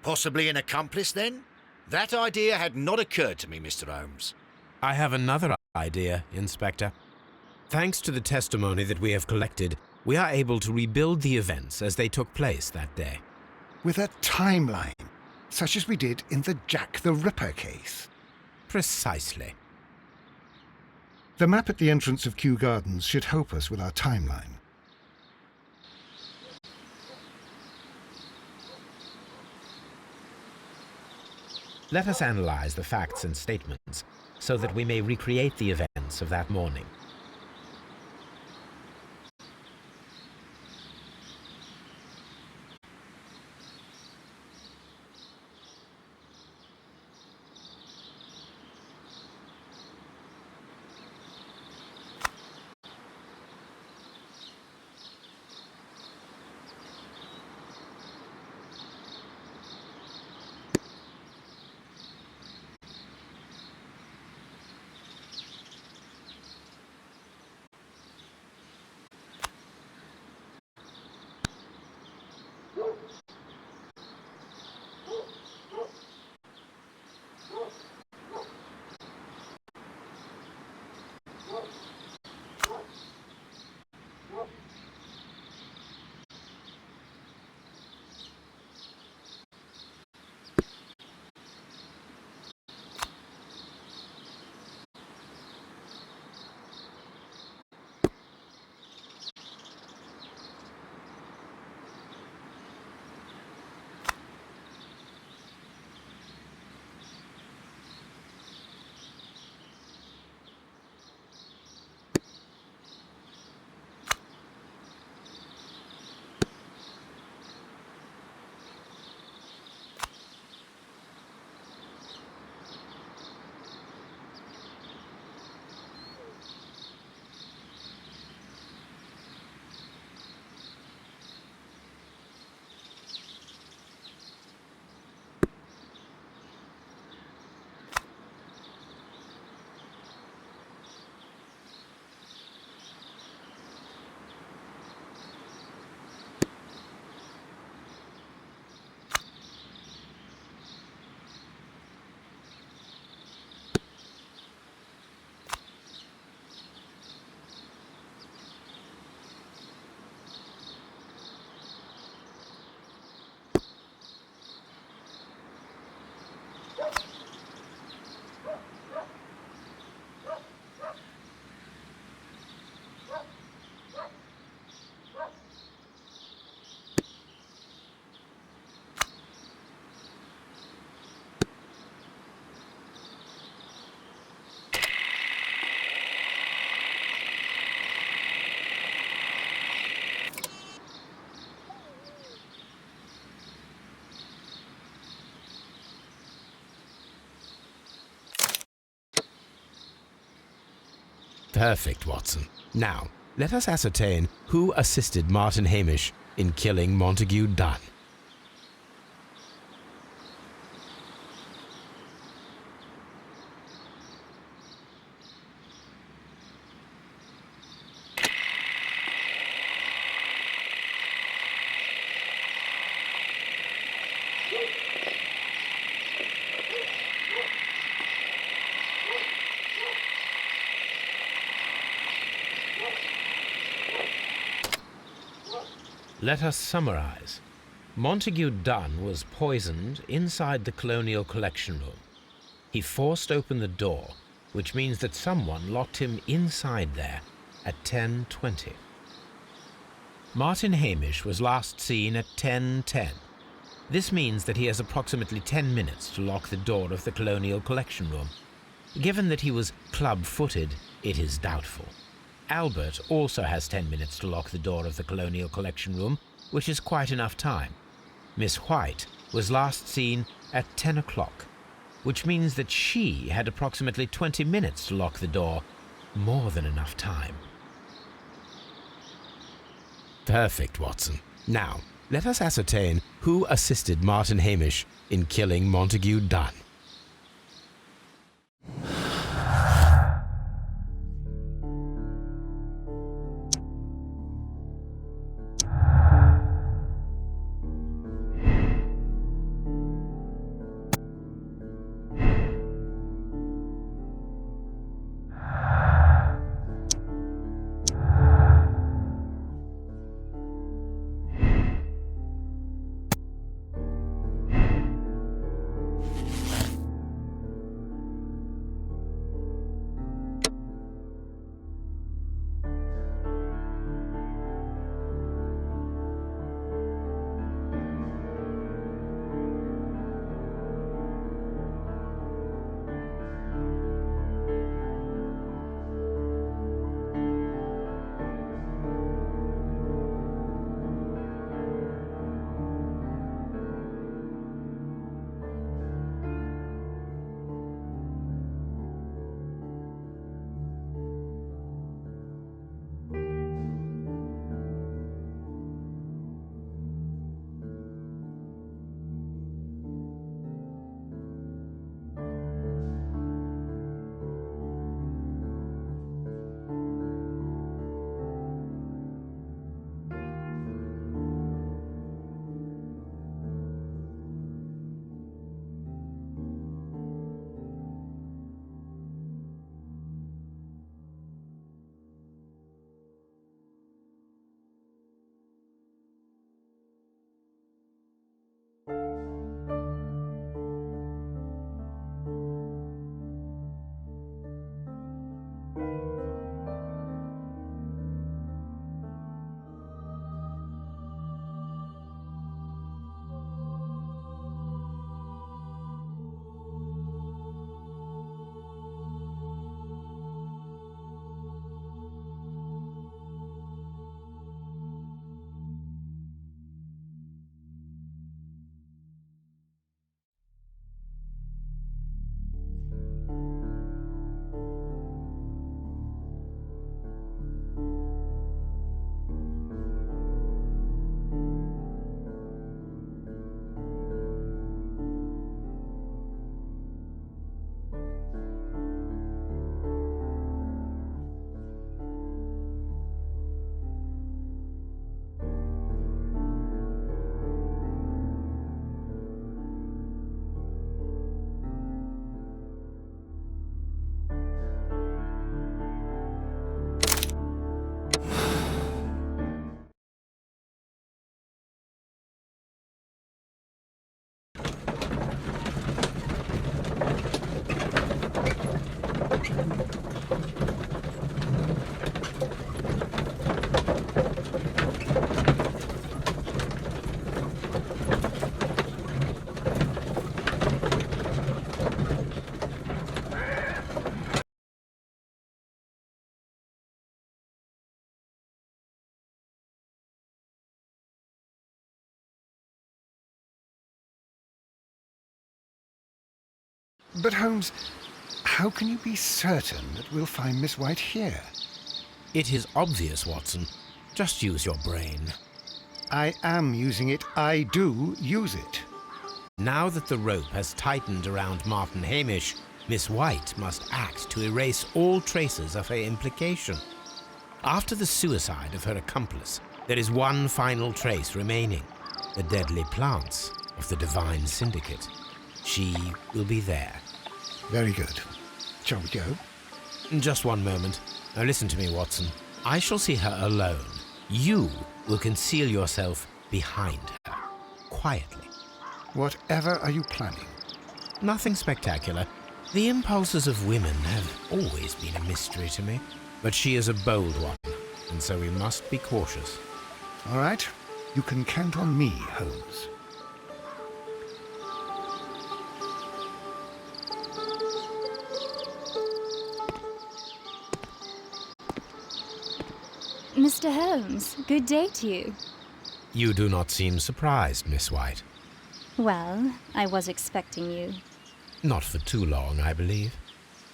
Possibly an accomplice, then? That idea had not occurred to me, Mr. Holmes. I have another idea, Inspector. Thanks to the testimony that we have collected, we are able to rebuild the events as they took place that day. With a timeline, such as we did in the Jack the Ripper case. Precisely. The map at the entrance of Kew Gardens should help us with our timeline. Let us analyze the facts and statements so that we may recreate the events of that morning. Perfect, Watson. Now, let us ascertain who assisted Martin Hamish in killing Montague Dunn. Let us summarize. Montague Dunn was poisoned inside the Colonial Collection Room. He forced open the door, which means that someone locked him inside there at 10:20. Martin Hamish was last seen at 10:10. This means that he has approximately 10 minutes to lock the door of the Colonial Collection Room. Given that he was club-footed, it is doubtful. Albert also has 10 minutes to lock the door of the Colonial Collection Room, which is quite enough time. Miss White was last seen at 10 o'clock, which means that she had approximately 20 minutes to lock the door, more than enough time. Perfect, Watson. Now, let us ascertain who assisted Martin Hamish in killing Montague Dunn. But Holmes, how can you be certain that we'll find Miss White here? It is obvious, Watson. Just use your brain. I am using it. I do use it. Now that the rope has tightened around Martin Hamish, Miss White must act to erase all traces of her implication. After the suicide of her accomplice, there is one final trace remaining: the deadly plants of the Divine Syndicate. She will be there. Very good. Shall we go? Just one moment. Now listen to me, Watson. I shall see her alone. You will conceal yourself behind her, quietly. Whatever are you planning? Nothing spectacular. The impulses of women have always been a mystery to me. But she is a bold one, and so we must be cautious. All right. You can count on me, Holmes. Mr. Holmes, good day to you. You do not seem surprised, Miss White. Well, I was expecting you. Not for too long, I believe.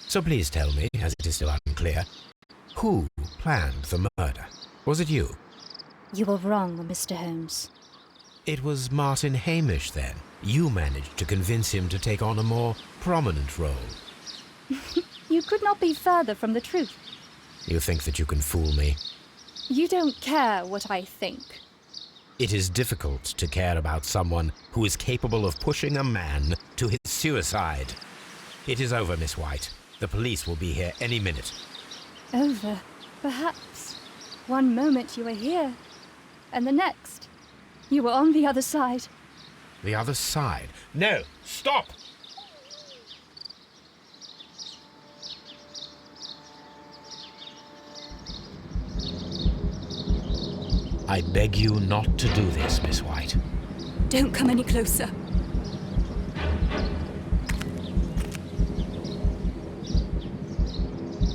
So please tell me, as it is still unclear, who planned the murder? Was it you? You were wrong, Mr. Holmes. It was Martin Hamish, then. You managed to convince him to take on a more prominent role. You could not be further from the truth. You think that you can fool me? You don't care what I think. It is difficult to care about someone who is capable of pushing a man to his suicide. It is over, Miss White. The police will be here any minute. Over, perhaps. One moment you were here, and the next, you were on the other side. The other side? No! Stop! I beg you not to do this, Miss White. Don't come any closer.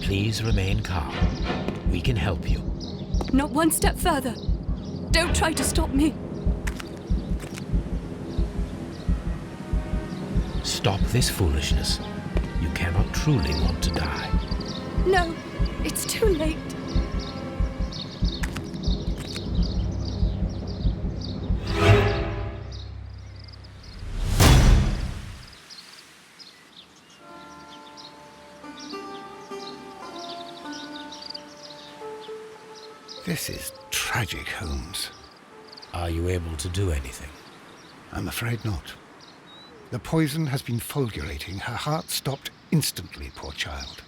Please remain calm. We can help you. Not one step further. Don't try to stop me. Stop this foolishness. You cannot truly want to die. No, it's too late. This is tragic, Holmes. Are you able to do anything? I'm afraid not. The poison has been fulgurating. Her heart stopped instantly, poor child.